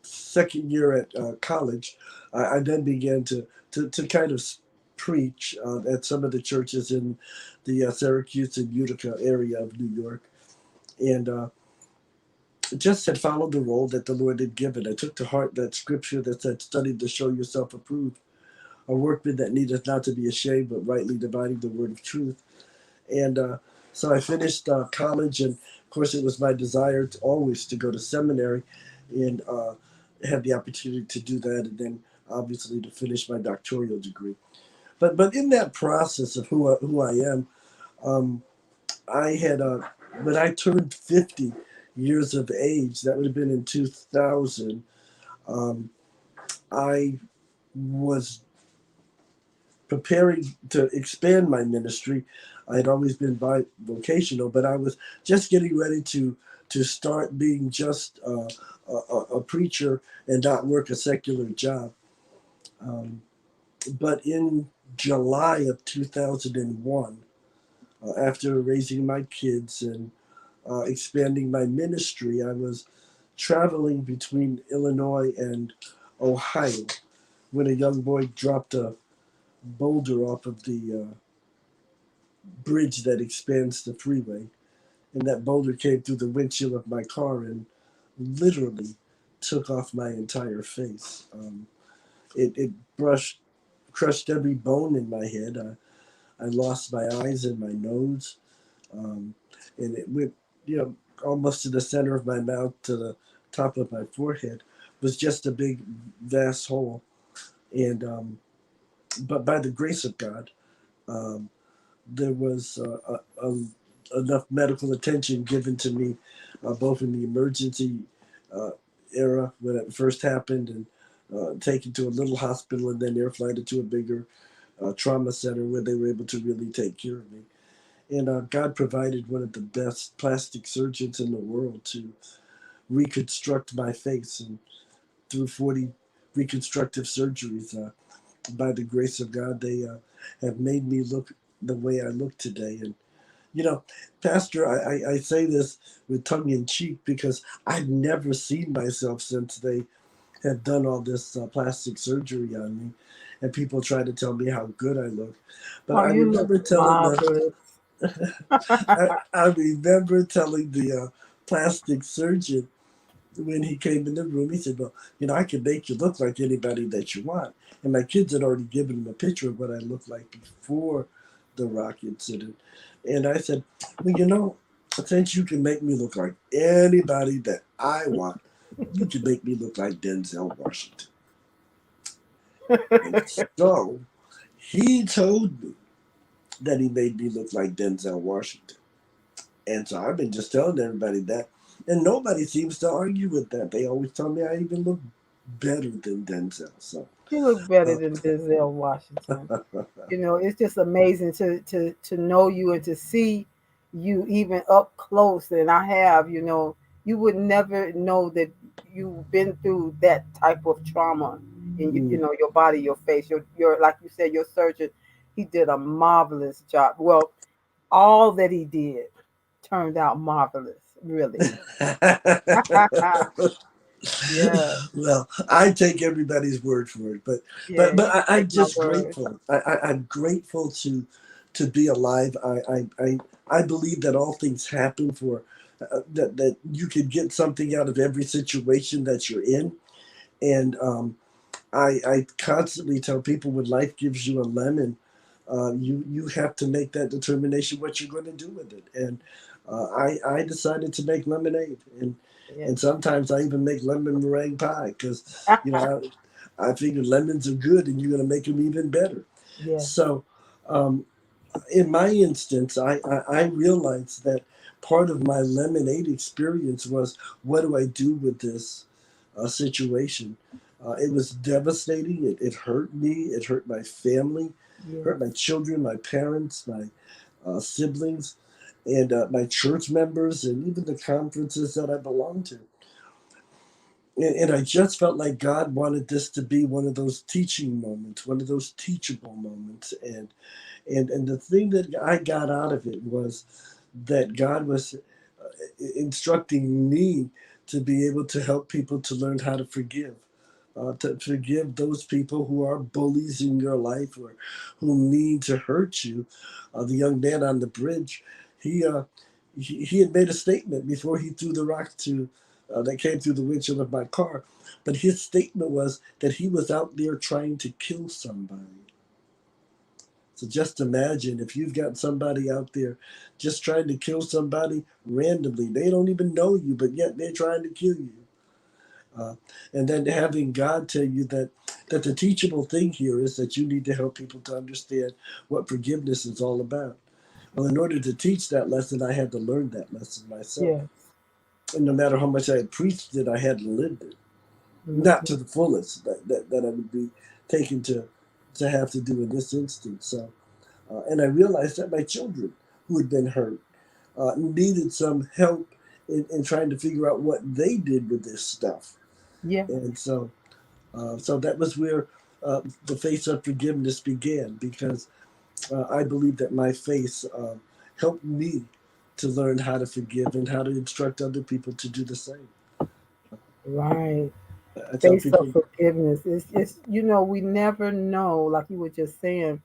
second year at college, I then began to kind of preach at some of the churches in the Syracuse and Utica area of New York. And just had followed the role that the Lord had given. I took to heart that scripture that said, "Study to show yourself approved, a workman that needeth not to be ashamed, but rightly dividing the word of truth." And So I finished college, and of course, it was my desire to always to go to seminary, and had the opportunity to do that, and then obviously to finish my doctoral degree. But in that process of who I am, um, I had when I turned 50 years of age, that would have been in 2000. Um, I was preparing to expand my ministry. I had always been vocational, but I was just getting ready to start being just a preacher and not work a secular job. Um, but in July of 2001, after raising my kids and expanding my ministry, I was traveling between Illinois and Ohio when a young boy dropped a boulder off of the bridge that expands the freeway. And that boulder came through the windshield of my car and literally took off my entire face. It crushed every bone in my head. I lost my eyes and my nose. Um, and it went, almost to the center of my mouth to the top of my forehead. It was just a big, vast hole. And, but by the grace of God, um, there was enough medical attention given to me, both in the emergency uh, era when it first happened, and taken to a little hospital, and then air flighted to a bigger trauma center where they were able to really take care of me. And God provided one of the best plastic surgeons in the world to reconstruct my face. And through 40 reconstructive surgeries, by the grace of God, they have made me look the way I look today. And you know, Pastor, I say this with tongue in cheek because I've never seen myself since they have done all this plastic surgery on me. And people try to tell me how good I look. But Oh, you look marvelous. I remember telling the plastic surgeon when he came in the room, he said, well, I can make you look like anybody that you want. And my kids had already given him a picture of what I looked like before the rock incident. And I said, well, since you can make me look like anybody that I want, you can make me look like Denzel Washington. And so he told me that he made me look like Denzel Washington. And so I've been just telling everybody that. And nobody seems to argue with that. They always tell me I even look better than Denzel. So, You look better uh, than Denzel Washington. It's just amazing to know you and to see you even up close. And I have, you would never know that you've been through that type of trauma in mm. your body, your face, your like you said, your surgeon. He did a marvelous job. Well, all that he did turned out marvelous, really. Yeah, Well, I take everybody's word for it, but yeah. but You but can I'm take my just word. grateful. I'm grateful to be alive. I believe that all things happen for that you can get something out of every situation that you're in, and I constantly tell people when life gives you a lemon, you have to make that determination what you're going to do with it. And I decided to make lemonade, and Yes. sometimes I even make lemon meringue pie because I figure lemons are good, and you're going to make them even better. Yes. So um, in my instance, I realized that part of my lemonade experience was what do I do with this situation? It was devastating. It hurt me. It hurt my family, hurt my Yes. children, my parents, my siblings, and my church members, and even the conferences that I belonged to. And I just felt like God wanted this to be one of those teaching moments, one of those teachable moments. And the thing that I got out of it was that God was instructing me to be able to help people to learn how to forgive those people who are bullies in your life or who mean to hurt you. The young man on the bridge, he he had made a statement before he threw the rock to that came through the windshield of my car, but his statement was that he was out there trying to kill somebody. So just imagine if you've got somebody out there just trying to kill somebody randomly. They don't even know you, but yet they're trying to kill you. Uh, and then having God tell you that the teachable thing here is that you need to help people to understand what forgiveness is all about. Well, in order to teach that lesson, I had to learn that lesson myself. Yes. And no matter how much I had preached it, I hadn't lived it. Not Hmm. to the fullest that I would be taken to have to do in this instance. So, and I realized that my children who had been hurt needed some help in trying to figure out what they did with this stuff. Yeah. And so that was where the face of forgiveness began, because I believe that my face helped me to learn how to forgive and how to instruct other people to do the same. Right. I tell Face of people, forgiveness. It's we never know, like you were just saying,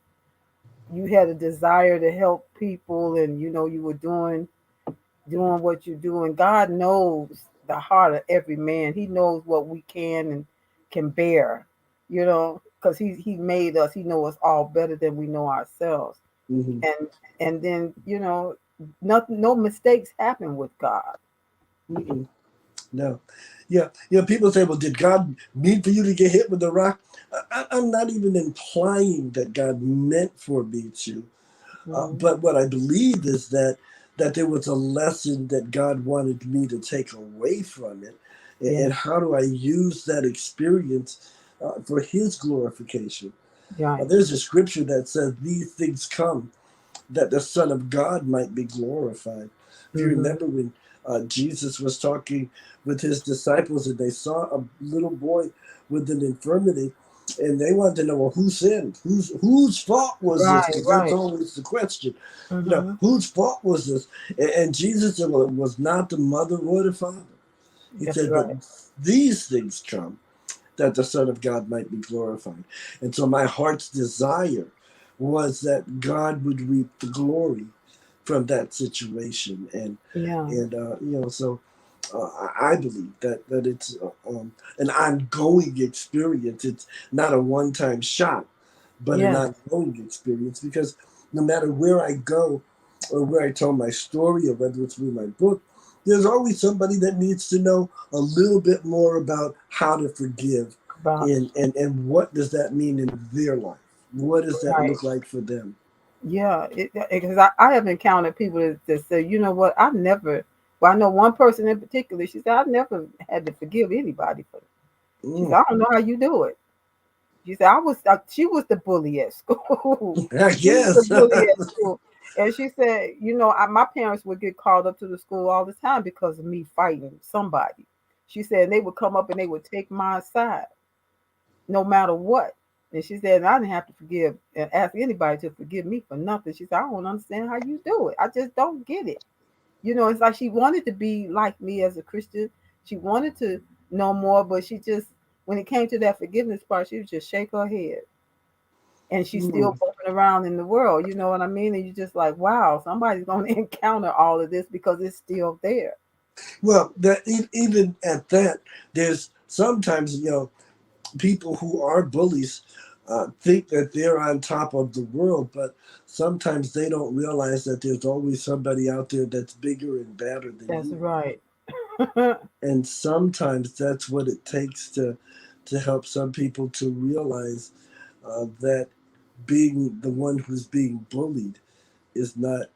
you had a desire to help people, and you were doing what you do, and God knows the heart of every man. He knows what we can and can bear, because he made us. He knows us all better than we know ourselves. mm-hmm, And then nothing, no mistakes happen with God. mm-mm, no, yeah, people say, well, did God mean for you to get hit with a rock? I'm not even implying that God meant for me to. Hmm. But what I believe is that there was a lesson that God wanted me to take away from it, and Yes. how do I use that experience for His glorification? Right. There's a scripture that says, "These things come that the Son of God might be glorified." If you Hmm. remember when Jesus was talking with his disciples and they saw a little boy with an infirmity, and they wanted to know, well, who sinned? Whose fault was this? Right. Because that's Right. always the question. Hmm. Whose fault was this? And Jesus said, well, it was not the mother or the father. He That's said, but right. these things come that the Son of God might be glorified. And so my heart's desire was that God would reap the glory from that situation, Yeah. so I believe that it's an ongoing experience. It's not a one-time shot, but an Yes. ongoing experience, because no matter where I go or where I tell my story or whether it's through my book, there's always somebody that needs to know a little bit more about how to forgive, About and what does that mean in their life? What does that right. look like for them? Yeah, because I have encountered people that say, you know what, I've never. Well, I know one person in particular. She said, I've never had to forgive anybody for. She said, Mm, I don't know how you do it. She said, she was the bully at school. I She was the guess. bully at school. And she said, my parents would get called up to the school all the time because of me fighting somebody. She said, they would come up and they would take my side no matter what. And she said, I didn't have to forgive and ask anybody to forgive me for nothing. She said, I don't understand how you do it. I just don't get it. It's like she wanted to be like me as a Christian. She wanted to know more, but she just, when it came to that forgiveness part, she would just shake her head. And she's still Mm. bumping around in the world. You know what I mean? And you're just like, wow, somebody's going to encounter all of this because it's still there. Well, even at that, there's sometimes people who are bullies think that they're on top of the world, but sometimes they don't realize that there's always somebody out there that's bigger and badder than That's you. right. And sometimes that's what it takes to help some people to realize that being the one who's being bullied is not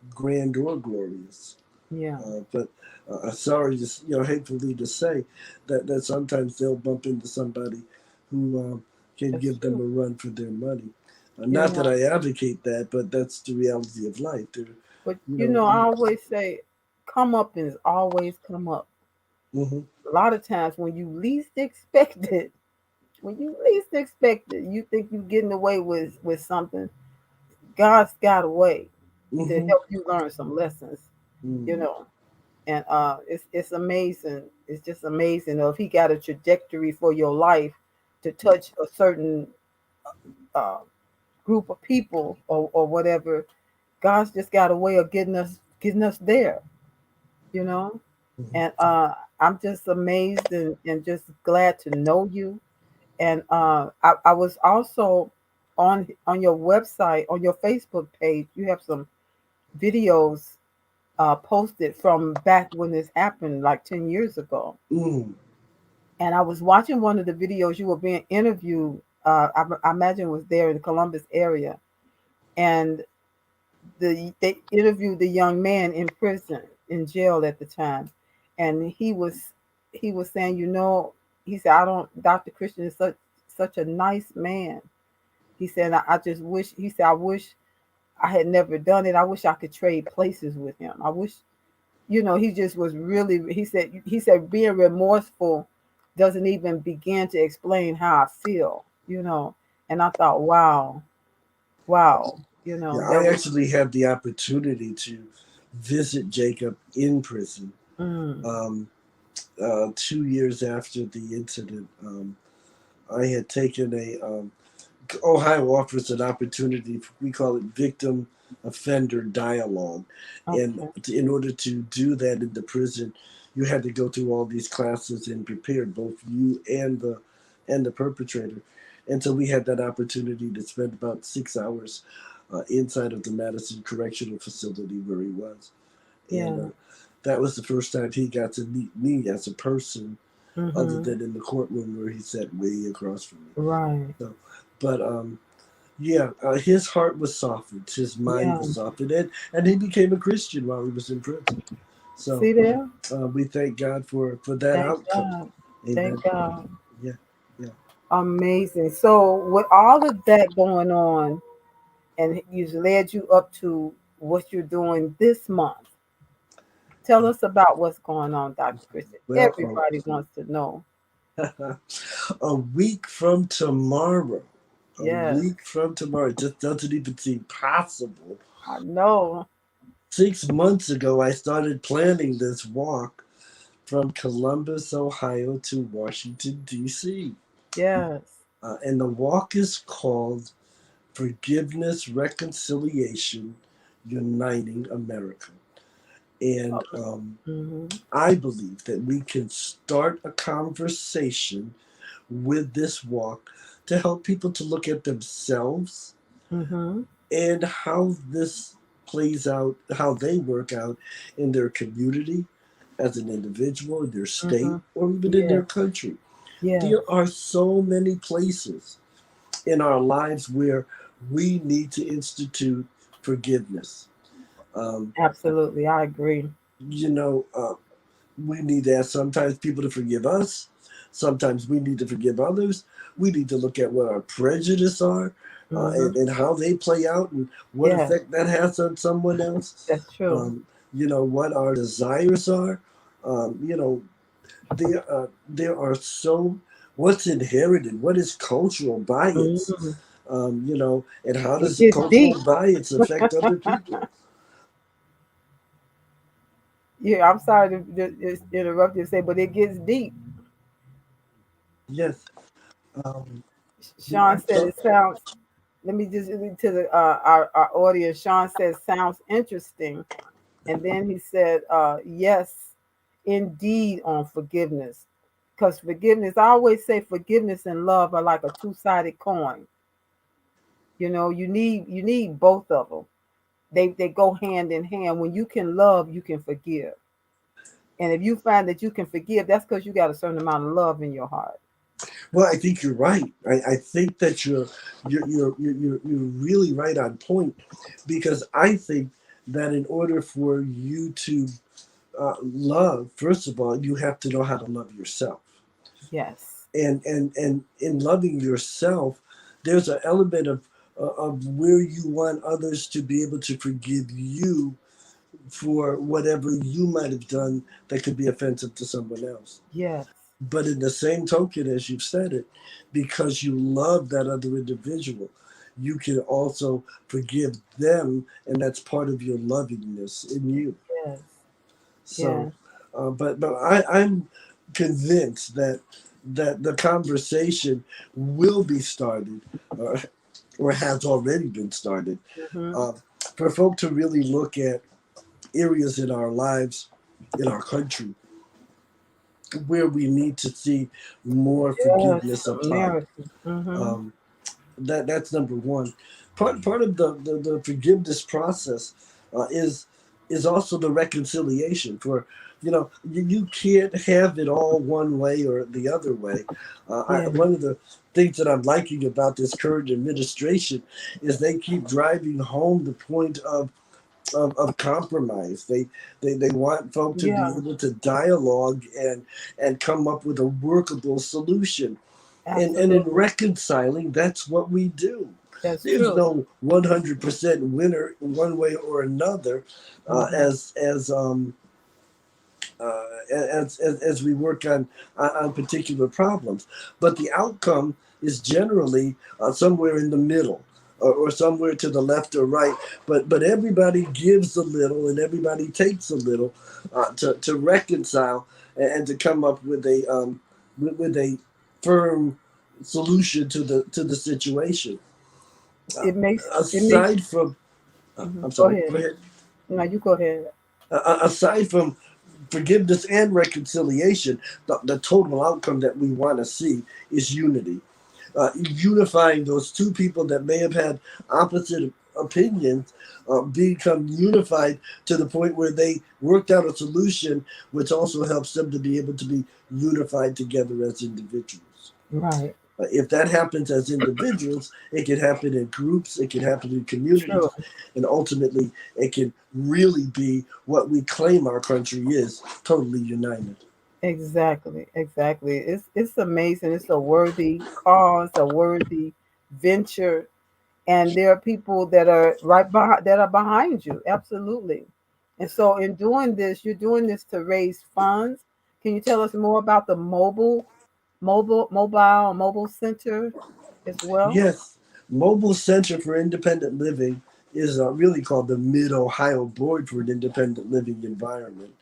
grand or glorious. Yeah, But sorry, just hatefully to say that sometimes they'll bump into somebody who can that's give them true. a run for their money. Not Yeah. that I advocate that, but that's the reality of life. There, But you know. I always say, come up is always come up. Mm-hmm, A lot of times when you least expect it, you think you're getting away with something. God's got a way to mm-hmm, help you learn some lessons, you mm-hmm, know. And it's amazing. It's just amazing. If He got a trajectory for your life to touch a certain uh, group of people or whatever, God's just got a way of getting us there, you know. And I'm just amazed and just glad to know you. And I was also on your website, on your Facebook page, you have some videos posted from back when this happened, like 10 years ago. Mm. And I was watching one of the videos. You were being interviewed. I imagine it was there in the Columbus area, and they interviewed the young man in prison, in jail at the time, and he was saying, he said, I don't. Dr. Christian is such a nice man. He said, I just wish. He said, I wish I had never done it. I wish I could trade places with him. I wish, he just was really. He said being remorseful doesn't even begin to explain how I feel. And I thought, wow, wow, Yeah, that I was. actually had the opportunity to visit Jacob in prison Mm, um, 2 years after the incident. I had taken Ohio offers an opportunity, we call it victim offender dialogue. And okay. in order to do that in the prison, you had to go through all these classes and prepare both you and the perpetrator. And so we had that opportunity to spend about 6 hours inside of the Madison Correctional Facility where he was. And Yeah. that was the first time he got to meet me as a person, other Mhm. than in the courtroom where he sat way across from me. Right. So, but yeah, his heart was softened, his mind Yeah. was softened, and he became a Christian while he was in prison. So See there? we thank God for that Thank outcome. God. Thank Amen. God. Yeah, yeah. Amazing. So with all of that going on, and he's led you up to what you're doing this month. Tell us about what's going on, Dr. Christian. Well, Everybody wants to know. a week from tomorrow, a Yes, week from tomorrow, it just doesn't even seem possible. I know. 6 months ago, I started planning this walk from Columbus, Ohio to Washington, D.C. Yes. And the walk is called Forgiveness, Reconciliation, Uniting America. And Mm-hmm. I believe that we can start a conversation with this walk to help people to look at themselves Mm-hmm. and how this plays out, how they work out in their community, as an individual, in their Mm-hmm. state, or even in Yes. their country. Yes. There are so many places in our lives where we need to institute forgiveness. Um, Absolutely. I agree. you know, we need to ask sometimes people to forgive us. Sometimes we need to forgive others. We need to look at what our prejudice are Mm-hmm. and how they play out and what Yes. effect that has on someone else. That's true. What our desires are. You know, there are so what's inherited, what is cultural bias, Mm-hmm. and how It does the gets deep. cultural bias affect other people? Yeah, I'm sorry to interrupt you and say, but it gets deep. Yes. Sean I'm said so, it sounds. Let me just read to the our audience. Sean says sounds interesting, and then he said, "Yes, indeed, on forgiveness, because forgiveness. I always say forgiveness and love are like a two-sided coin. You need both of them. They go hand in hand. When you can love, you can forgive. And if you find that you can forgive, that's because you got a certain amount of love in your heart. well, I think you're right. I think that you're really right on point, because I think that in order for you to love, first of all, you have to know how to love yourself. Yes. And in loving yourself, there's an element of where you want others to be able to forgive you for whatever you might have done that could be offensive to someone else. Yes. But in the same token, as you've said it, because you love that other individual, you can also forgive them, and that's part of your lovingness in you. Yes. So, Yes. I'm convinced that the conversation will be started, uh, or has already been started, Mm-hmm. uh, for folk to really look at areas in our lives, in our country, where we need to see more Yes. forgiveness applied. America. Mm-hmm. Um, That's number one. Part of the forgiveness process is also the reconciliation. For you can't have it all one way or the other way. Yeah. One of the things that I'm liking about this current administration is they keep driving home the point of compromise. They want folk to be Yeah. able to dialogue and come up with a workable solution. And in Absolutely. reconciling, that's what we do. That's There's true. no 100% winner one way or another, Hmm. as we work on particular problems. But the outcome is generally somewhere in the middle. Or somewhere to the left or right, but everybody gives a little and everybody takes a little to reconcile and to come up with with a firm solution to the situation. Uh, It makes. aside from, I'm Go sorry, ahead. go ahead. No, you go ahead. Aside from forgiveness and reconciliation, the total outcome that we want to see is unity. Unifying those two people that may have had opposite opinions become unified to the point where they worked out a solution, which also helps them to be able to be unified together as individuals. Right. If that happens as individuals, it can happen in groups, it can happen in True. communities, and ultimately it can really be what we claim our country is, totally united. Exactly. Exactly. It's amazing. It's a worthy cause, a worthy venture, and there are people that are right behind that are behind you. Absolutely. And so, in doing this, you're doing this to raise funds. Can you tell us more about the mobile center as well? Yes, Mobile Center for Independent Living is really called the Mid Ohio Board for an Independent Living Environment.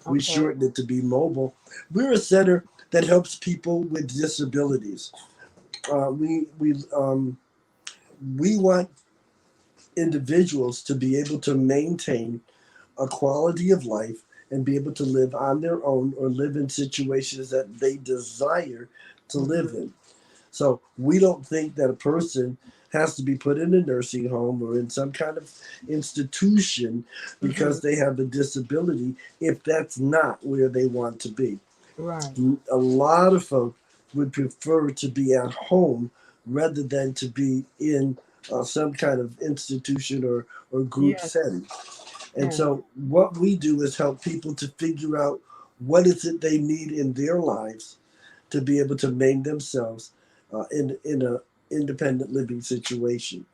We Okay. shortened it to be mobile. We're a center that helps people with disabilities. Uh, we we um, we want individuals to be able to maintain a quality of life and be able to live on their own or live in situations that they desire to live Hmm. in. So we don't think that a person has to be put in a nursing home or in some kind of institution Hmm. because they have a disability if that's not where they want to be. Right. A lot of folk would prefer to be at home rather than to be in some kind of institution or group Yes. setting. And Yes. so what we do is help people to figure out what is it they need in their lives to be able to make themselves in a independent living situation.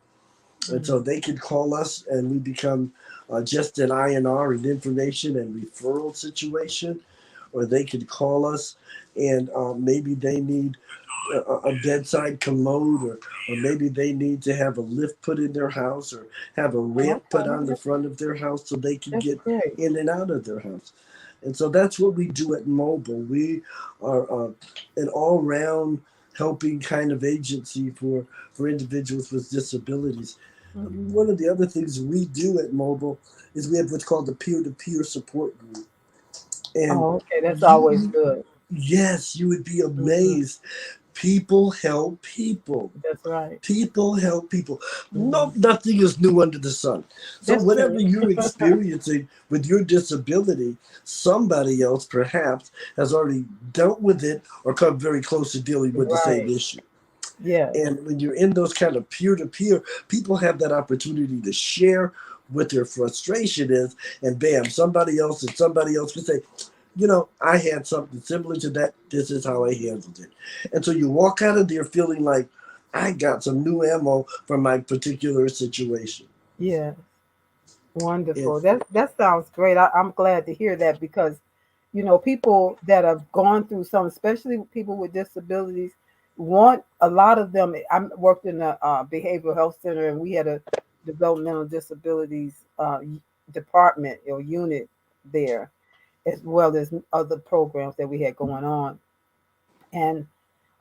And so Mm. they could call us, and we become just an INR, an information and referral situation, or they could call us, and maybe they need a bedside commode, or maybe they need to have a lift put in their house, or have a ramp put Okay. on the front of their house so they can That's get great. in and out of their house. And so that's what we do at Mobile. We are an all round helping kind of agency for individuals with disabilities. Hmm. One of the other things we do at Mobile is we have what's called the peer to peer support group. And Oh, okay. That's always you, good. yes, you would be Hmm. amazed. People help people. That's right. People help people. No, Hmm. nothing is new under the sun. So That's whatever true. you're experiencing with your disability, somebody else perhaps has already dealt with it or come very close to dealing with the same Right. issue. Yes. And when you're in those kind of peer to peer, people have that opportunity to share what their frustration is, and bam, somebody else can say, I had something similar to that. This is how I handled it. And so you walk out of there feeling like I got some new ammo for my particular situation. Yes. And Wonderful. That sounds great. I'm glad to hear that because, people that have gone through some, especially people with disabilities, want a lot of them. I worked in a behavioral health center, and we had a developmental disabilities department or unit there, as well as other programs that we had going on. And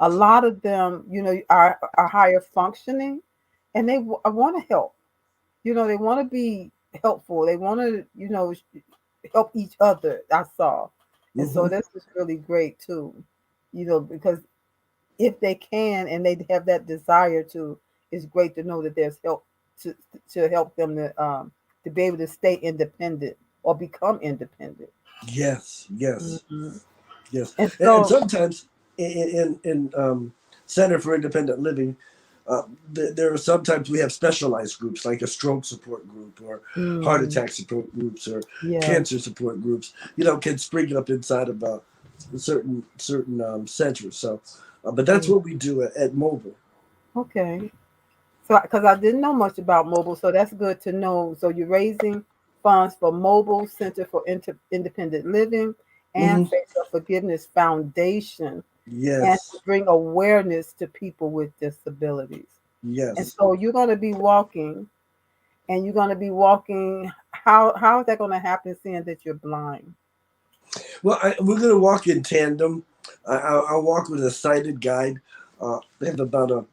a lot of them, are higher functioning, and they want to help. They want to be helpful. They want to, help each other. I saw, and so mhm. this is really great too. Because if they can and they have that desire to, it's great to know that there's help to to help them to be able to stay independent or become independent. Yes, yes, Hmm. yes. And And so, sometimes in Center for Independent Living, there are sometimes we have specialized groups like a stroke support group or heart mm, attack support groups or yes, cancer support groups. Can spring up inside of certain centers. So, but that's yeah, what we do at Mobile. okay. So, because I didn't know much about mobile, so that's good to know. So you're raising funds for Mobile Center for Independent Living and Hmm. Face of Forgiveness Foundation, and to Yes, bring awareness to people with disabilities. And yes. so you're going to be walking, and you're going to be walking. How is that going to happen, seeing that you're blind? Well, we're going to walk in tandem. I'll walk with a sighted guide. They have about a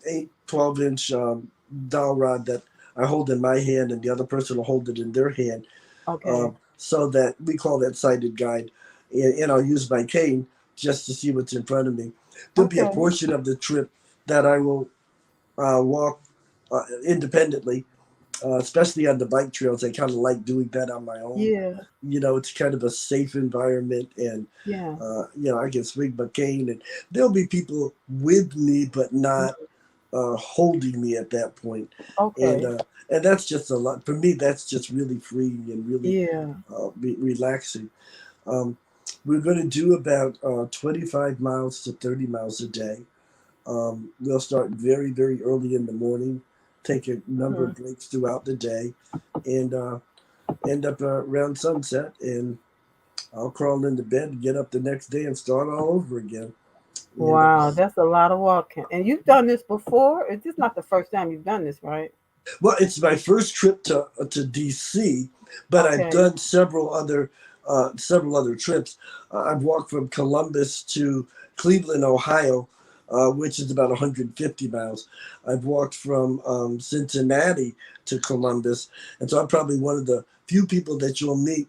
8 12 inch dowel rod that I hold in my hand, and the other person will hold it in their hand, Okay, so that we call that sighted guide. And I'll use my cane just to see what's in front of me. There'll be a okay, portion of the trip that I will walk independently, especially on the bike trails. I kind of like doing that on my own. yeah, It's kind of a safe environment, and yeah, I can swing my cane, and there'll be people with me, but mm, not holding me at that point. and okay, uh, and that's just a lot for me. That's just really freeing and really yeah, relaxing. Um, we're going to do about 25 miles to 30 miles a day. We'll start very, very early in the morning, take a number mhm. of breaks throughout the day, and end up around sunset. And I'll crawl into bed and get up the next day and start all over again. And Wow, that's a lot of walking. And you've done this before? It's just not the first time you've done this, right? Well, it's my first trip to DC, but I've Okay, done several other trips. I've walked from Columbus to Cleveland, Ohio, which is about 150 miles. I've walked from Cincinnati to Columbus, and so I'm probably one of the few people that you'll meet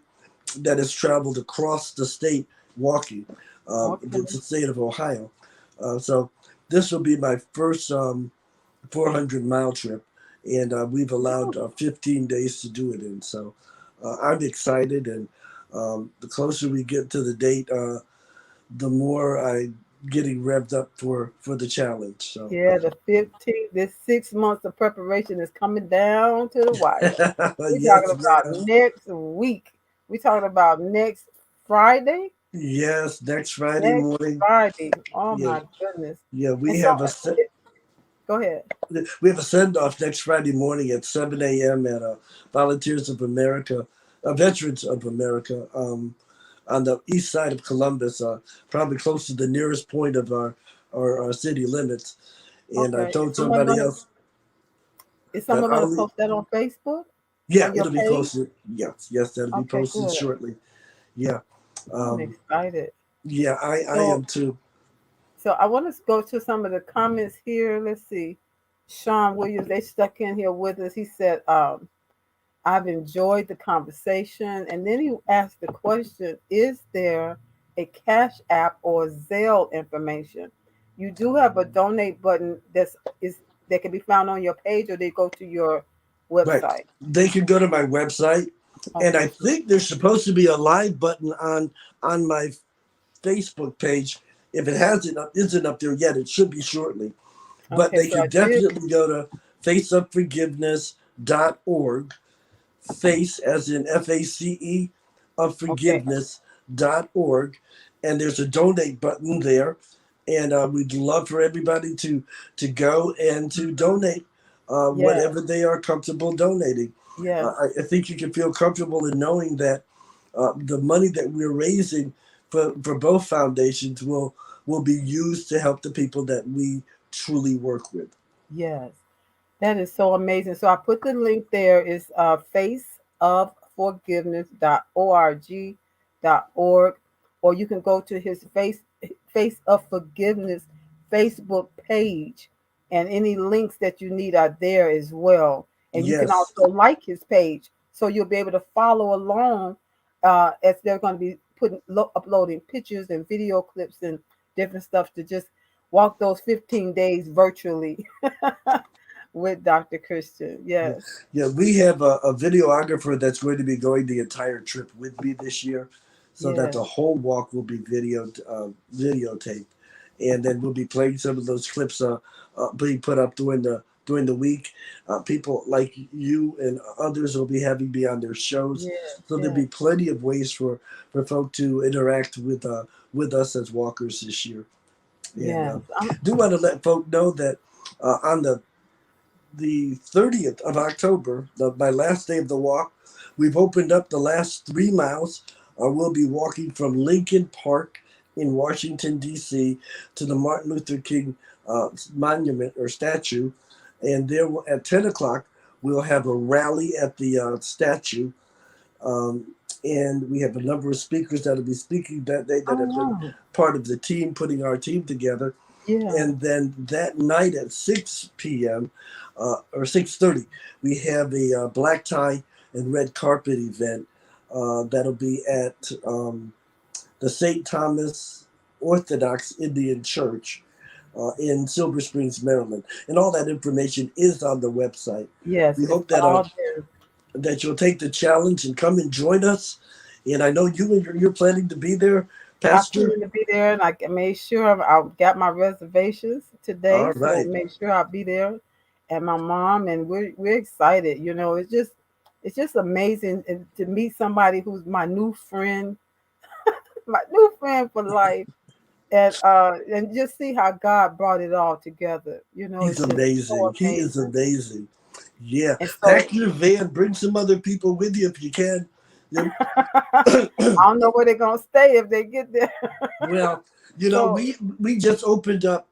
that has traveled across the state walking. It's okay. the state of Ohio. So this will be my first 400-mile trip, and we've allowed 15 days to do it in. So I'm excited, and the closer we get to the date, the more I getting revved up for the challenge. So Yeah, the 15th, this 6 months of preparation is coming down to the wire. We're talking yes, about ma'am. next week. We're talking about next Friday. Yes, next Friday Next morning. Friday. Oh Yeah, my goodness. yeah. And We so, have go ahead. send off next Friday morning at 7 a.m. at Volunteers of America, Veterans of America. On the east side of Columbus, probably close to the nearest point of our city limits. And I Okay. told somebody else Is that someone gonna post that on Facebook? yeah, On your it'll be page? posted. Yes, yes, that'll be Okay, posted good. shortly. Yeah, I'm um, excited. yeah, I So am too. so I want to go to some of the comments here. Let's see. Sean Williams, they stuck in here with us. He said, I've enjoyed the conversation. And then he asked the question, is there a Cash App or Zelle information? You do have a donate button is that can be found on your page, or they go to your Right, website. they can go to my website, and I Okay, good. think there's supposed to be a live button on my Facebook page. If it hasn't isn't up there yet, it should be shortly. But Okay, they so I can did. definitely go to faceofforgiveness.org, face as in FACE of Okay, forgiveness.org, and there's a donate button there. And we'd love for everybody to go and to donate yes, whatever they are comfortable donating. yes, I think you can feel comfortable in knowing that the money that we're raising for both foundations will be used to help the people that we truly work with. yes. That is so amazing. So I put the link there. It's faceofforgiveness.org, or you can go to his Face of Forgiveness Facebook page, and any links that you need are there as well. And you can Yes, also like his page, so you'll be able to follow along as they're going to be uploading pictures and video clips and different stuff to just walk those 15 days virtually. with Dr. Christian. Yeah, Yes, yeah. We have a videographer that's going to be going the entire trip with me this year, so that yes, the whole walk will be videotaped, and then we'll be playing some of those clips being put up during the week. People like you and others will be having me on their shows, yes, so there'll yes, be plenty of ways for folk to interact with us as walkers this year. And yes. do want to let folk know that on the 30th of October, my last day of the walk, we've opened up the last 3 miles. We'll be walking from Lincoln Park in Washington, D.C. to the Martin Luther King monument or statue. And there at 10 o'clock, we'll have a rally at the statue. Um, and we have a number of speakers that will be speaking that day that Oh have been wow. part of the team putting our team together. Yeah. And then that night at 6 p.m. Or 6:30, we have a black tie and red carpet event that'll be at the St. Thomas Orthodox Indian Church in Silver Springs, Maryland. And all that information is on the website. Yes, We it's hope that all there. you'll take the challenge and come and join us. And I know you're planning to be there, I Pastor. plan to be there, and I made sure I got my reservations today, All so right. make sure I'll be there. And my mom, and we're excited. You know, it's just amazing to meet somebody who's my new friend for life, and just see how God brought it all together. You know, He's it's just so amazing. He is amazing. amazing. Yeah. And Pack so your van. Bring some other people with you if you can. You I don't know where they're gonna stay if they get there. Well, So we just opened up.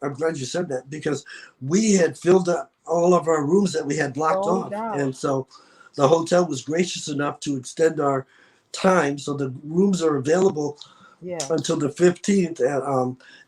I'm glad you said that because we had filled up all of our rooms that we had blocked sold off, out. and so the hotel was gracious enough to extend our time, so the rooms are available Yes, until the 15th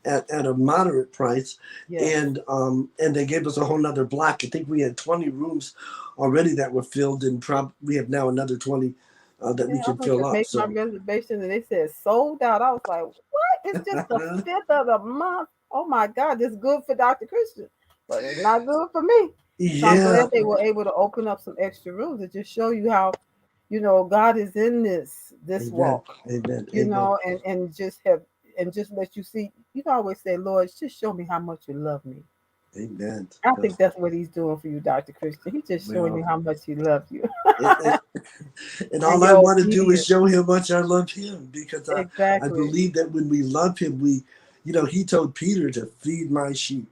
at a moderate price, yes. and they gave us a whole nother block. I think we had 20 rooms already that were filled, and we have now another 20 that we Yeah, I can went to fill up. make my So reservation and they said sold out. I was like, what? It's just the 5th of the month. Oh my God, this is good for Dr. Christian, but it's not good for me. So I'm yeah, glad they were able to open up some extra rooms and just show you how, God is in this amen, walk, amen, amen, and just have and just let you see. You can always say, Lord, just show me how much you love me. amen. I think that's what he's doing for you, Dr. Christian. He's just showing Well, you how much he loves you and, and and all I your want to do is obedience. show him how much I love him because I Exactly. believe that when we love him, he told Peter to feed my sheep.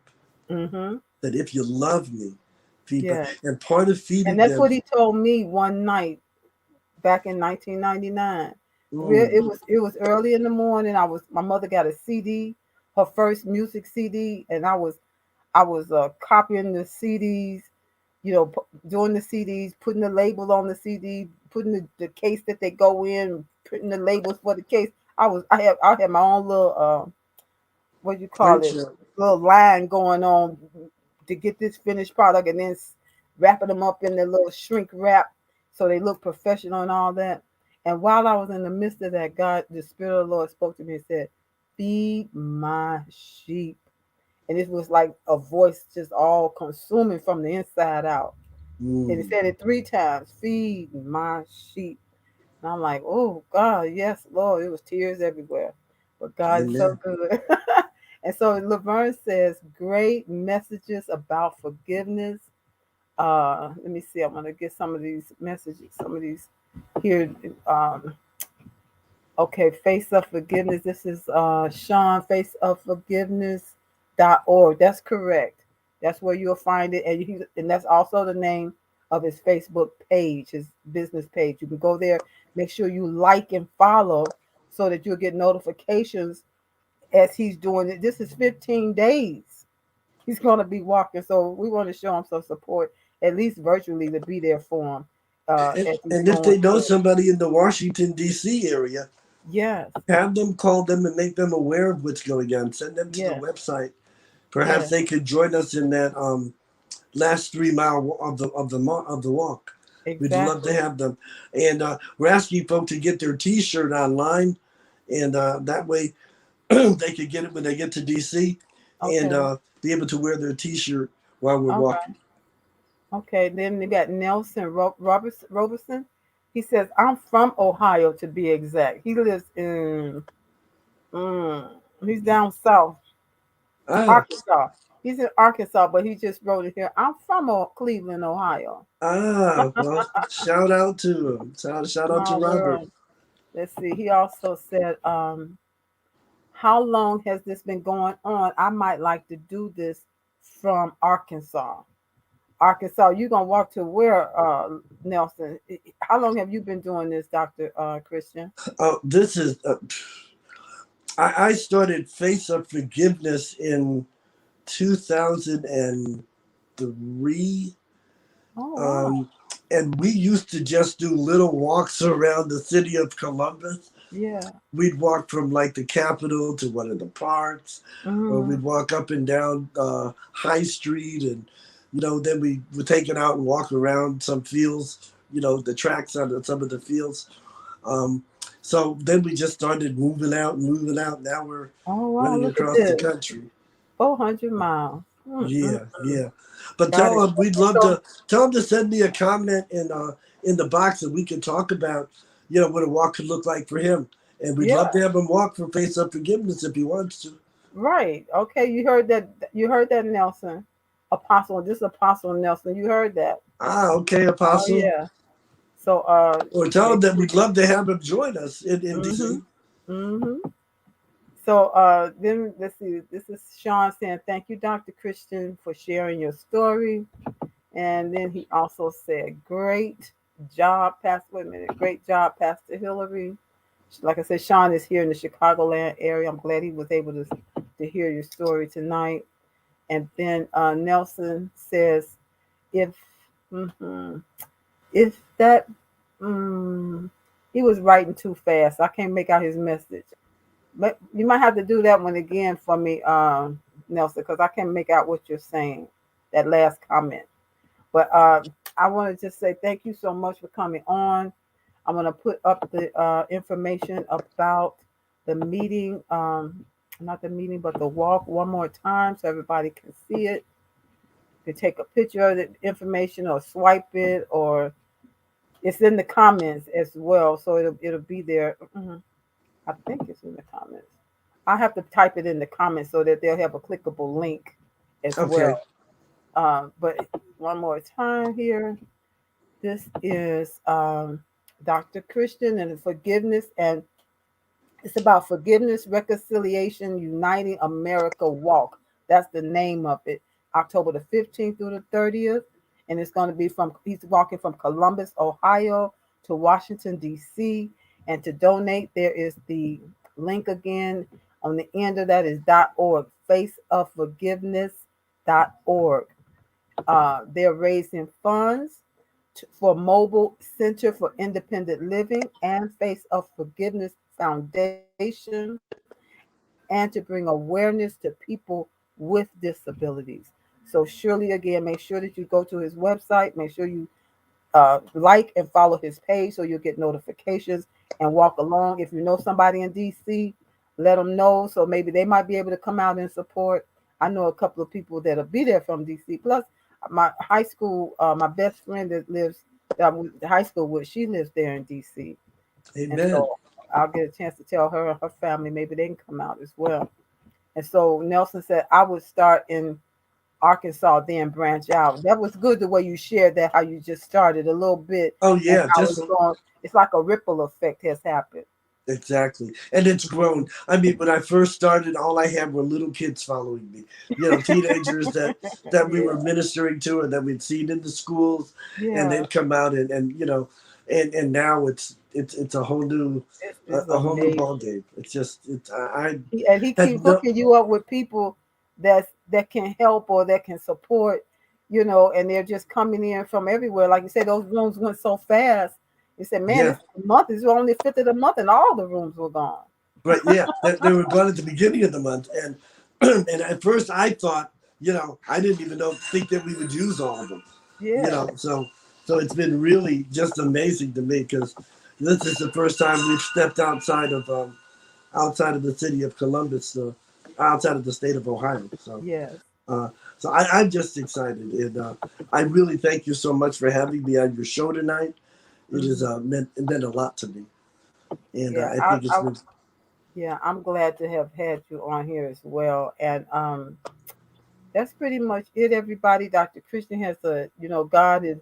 Mm-hmm. That if you love me, feed my, Yeah. and part of And feeding that's them. what he told me one night back in 1999. Mm, It was early in the morning. My mother got a CD, her first music CD, and I was copying the CDs, doing the CDs, putting the label on the CD, putting the case that they go in, putting the labels for the case. I had my own little what do you call print it, shop. little line going on to get this finished product, and then wrapping them up in their little shrink wrap so they look professional and all that. And while I was in the midst of that, the Spirit of the Lord spoke to me and said, "Feed my sheep." And it was like a voice just all consuming from the inside out. And it Mm, said it 3 times, "Feed my sheep." And I'm like, "Oh God, yes, Lord." It was tears everywhere. But God is so amen. good. And so Laverne says, great messages about forgiveness. Let me see. I want to get some of these messages, some of these here. Um, okay, Face of Forgiveness. This is Sean, faceofforgiveness.org. That's correct. That's where you'll find it. And that's also the name of his Facebook page, his business page. You can go there, make sure you like and follow so that you'll get notifications as he's doing it. This is 15 days he's going to be walking. So we want to show him some support, at least virtually, to be there for him And, as he's and if going they know through. somebody in the Washington D.C. area, Yes, have them call them and make them aware of what's going on. Send them to the yes, website. Perhaps yes, they could join us in that last 3 mile of the walk. We'd love to exactly. have them, and we're asking folks to get their T-shirt online, and that way they could get it when they get to DC, and Okay. be able to wear their T-shirt while we're All right. walking. Okay, then we got Nelson Robertson. He says, I'm from Ohio to be exact. He lives in, mm, he's down south, Ah, Arkansas. He's in Arkansas, but he just wrote it here. I'm from Cleveland, Ohio. well, shout out to him. Shout out to My Robert. word. Let's see. He also said, how long has this been going on? I might like to do this from Arkansas. Arkansas, you gonna walk to where, Nelson? How long have you been doing this, Doctor Christian? Oh, this is. I started Face of Forgiveness in 2003. Oh wow, Um, and we used to just do little walks around the city of Columbus. yeah. We'd walk from like the Capitol to one of the parks, or Mm. we'd walk up and down High Street, and then we would take it out and walk around some fields, the tracks on some of the fields. Um, so then we just started moving out and moving out. Now we're Oh wow, running look at across the this, country. 400 miles. Mm. Yeah, yeah. But Got tell it. them we'd Okay, love so to tell them to send me a comment in the box, and we can talk about what a walk could look like for him. And we'd love yeah, to have him walk for Face Up Forgiveness if he wants to. right. Okay, you heard that. You heard that, Nelson. Apostle, this Apostle Nelson. You heard that. Ah, okay, Oh Apostle. yeah. So Or tell make him that sure. we'd love to have him join us in Mhm. DC. Mhm. So then let's see. This is Sean saying, "Thank you, Dr. Christian, for sharing your story." And then he also said, "Great job, Pastor. Wait a minute. Great job, Pastor Hillary." Like I said, Sean is here in the Chicagoland area. I'm glad he was able to hear your story tonight. And then Nelson says, "If mhm, if that mm, he was writing too fast, I can't make out his message. But you might have to do that one again for me, Nelson, because I can't make out what you're saying. That last comment." But I want to just say thank you so much for coming on. I'm going to put up the information about the meeting, not the meeting, but the walk one more time so everybody can see it. You can take a picture of the information or swipe it, or it's in the comments as well. So it'll be there. I think it's in the comments. I have to type it in the comments so that they'll have a clickable link as Okay. well. But one more time here. This is Dr. Christian and forgiveness, and it's about forgiveness, reconciliation, uniting America walk. That's the name of it. October the 15th through the 30th. And it's going to be he's walking from Columbus, Ohio to Washington, D.C. And to donate, there is the link again. On the end of that is .org, faceofforgiveness.org. They're raising funds for Mobile Center for Independent Living and Face of Forgiveness Foundation, and to bring awareness to people with disabilities. So surely again, make sure that you go to his website. Make sure you like and follow his page so you'll get notifications and walk along. If you know somebody in DC, let them know so maybe they might be able to come out and support. I know a couple of people that'll be there from DC. Plus, my high school, my best friend that I went to high school with, she lives there in DC, and Amen. so I'll get a chance to tell her and her family maybe they can come out as well. And so Nelson said I would start in Arkansas, then branch out. That was good the way you shared that, how you just started a little bit Oh and yeah, how just it's going. It's like a ripple effect has happened. exactly. And it's grown. I mean, when I first started, all I had were little kids following me. Teenagers that we were Yeah, ministering to and that we'd seen in the schools, and yeah. they'd come out and now it's a whole new This is a whole new ball amazing. game. It's just I And he had keep no hooking you up with people that can help or that can support, and they're just coming in from everywhere. Like you said, those rooms went so fast. You said, man, yeah. this month is only fifth of the month, and all the rooms were gone. But yeah, they were gone at the beginning of the month, and and at first I thought, I didn't even think that we would use all of them, Yeah, so it's been really just amazing to me because this is the first time we've stepped outside of the city of Columbus, outside of the state of Ohio. So yes. Uh, so I'm just excited, and I really thank you so much for having me on your show tonight. It is Hmm. it meant a lot to me, and Yeah, I think it's been. yeah, I'm glad to have had you on here as well. And that's pretty much it, everybody. Dr. Christian has God is,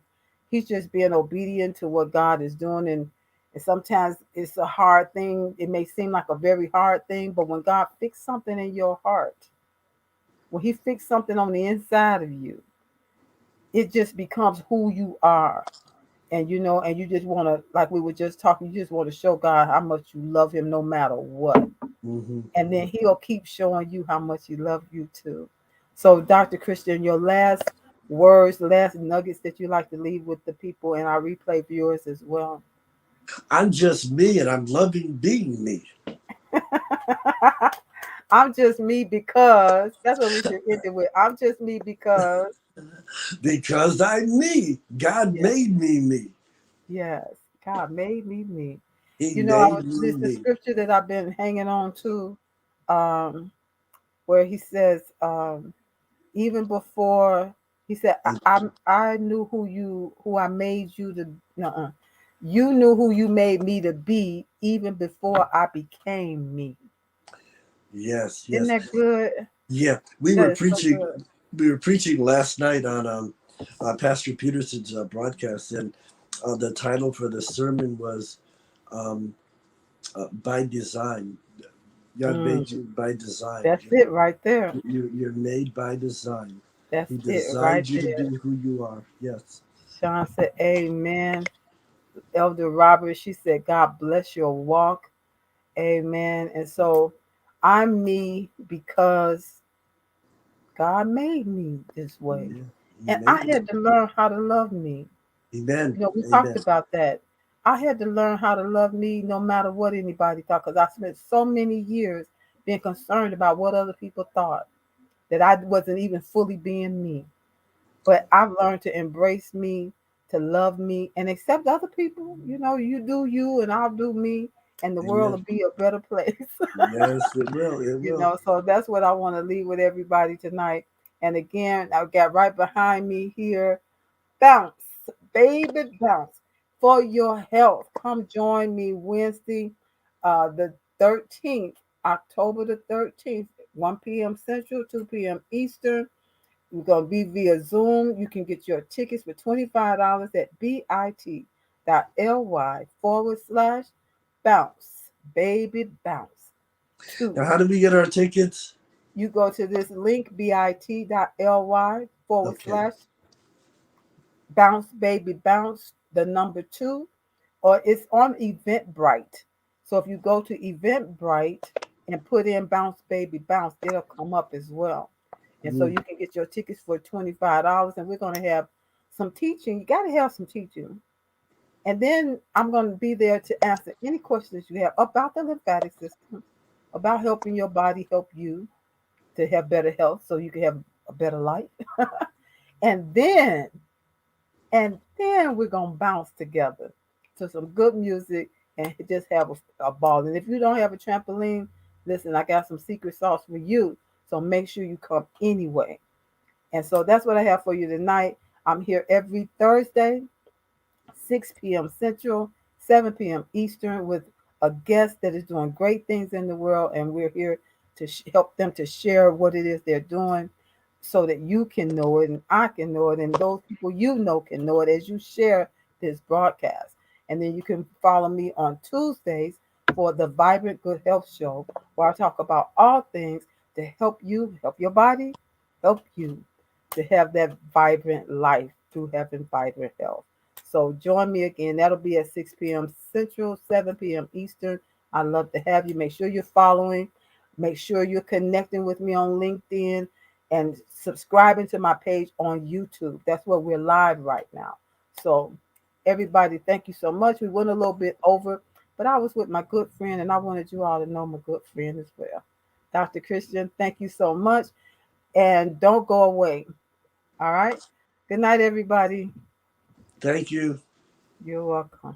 he's just being obedient to what God is doing. And sometimes it's a hard thing. It may seem like a very hard thing, but when God fixed something in your heart, when he fixed something on the inside of you, it just becomes who you are. And you just want to, like we were just talking, you just want to show God how much you love him no matter what. Hmm. And then he'll keep showing you how much he loves you too. So, Dr. Christian, your last words, last nuggets that you like to leave with the people and our replay viewers as well. I'm just me, and I'm loving being me I'm just me because that's what we should end it with. I'm just me because because I'm me. God yes, made me me. yes, God made me me. He I made was me this the me. scripture that I've been hanging on to, um, where he says, even before he said, I knew who I made you to. Uh-uh. You knew who you made me to be even before I became me. Yes, Isn't yes, that good? yeah. That is so good. We were preaching last night on Pastor Peterson's broadcast, and the title for the sermon was um, "By Design." God Mm, made you by design. that's it right there. You're made by design. That's He it right designed you to there. be who you are. Yes. Sean said, "Amen." Elder Robert, she said, "God bless your walk." Amen. And so, I'm me because God made me this way. Yeah. He And I made us. had to learn how to love me. Amen. We talked Amen. about that. I had to learn how to love me no matter what anybody thought because I spent so many years being concerned about what other people thought that I wasn't even fully being me. But I've learned to embrace me, to love me, and accept other people. You do you and I'll do me, and the world Amen. will be a better place. Yes, it will. It will. So that's what I want to leave with everybody tonight. And again, I got right behind me here. Bounce, baby, bounce for your health. Come join me Wednesday, the 13th, October the 13th, 1 p.m. Central, 2 p.m. Eastern. We're going to be via Zoom. You can get your tickets for $25 at bit.ly/bounce, baby, bounce. Two. Now, how do we get our tickets? You go to this link, bit.ly forward Okay. slash bounce, baby, bounce, the number two, or it's on Eventbrite. So if you go to Eventbrite and put in bounce, baby, bounce, it'll come up as well. And so Mm, you can get your tickets for $25. And we're going to have some teaching. You got to have some teaching. And then I'm going to be there to answer any questions you have about the lymphatic system, about helping your body help you to have better health so you can have a better life. And then we're gonna bounce together to some good music and just have a ball. And if you don't have a trampoline, listen, I got some secret sauce for you. So make sure you come anyway. And so that's what I have for you tonight. I'm here every Thursday, 6 p.m. Central, 7 p.m. Eastern, with a guest that is doing great things in the world. And we're here to help them to share what it is they're doing so that you can know it and I can know it and those people can know it as you share this broadcast. And then you can follow me on Tuesdays for the Vibrant Good Health Show, where I talk about all things to help you, help your body, help you to have that vibrant life through having vibrant health. So join me again. That'll be at 6 p.m. Central, 7 p.m. Eastern. I'd love to have you. Make sure you're following. Make sure you're connecting with me on LinkedIn and subscribing to my page on YouTube. That's where we're live right now. So, everybody, thank you so much. We went a little bit over, but I was with my good friend, and I wanted you all to know my good friend as well. Dr. Christian, thank you so much. And don't go away. All right. Good night, everybody. thank you. You're welcome.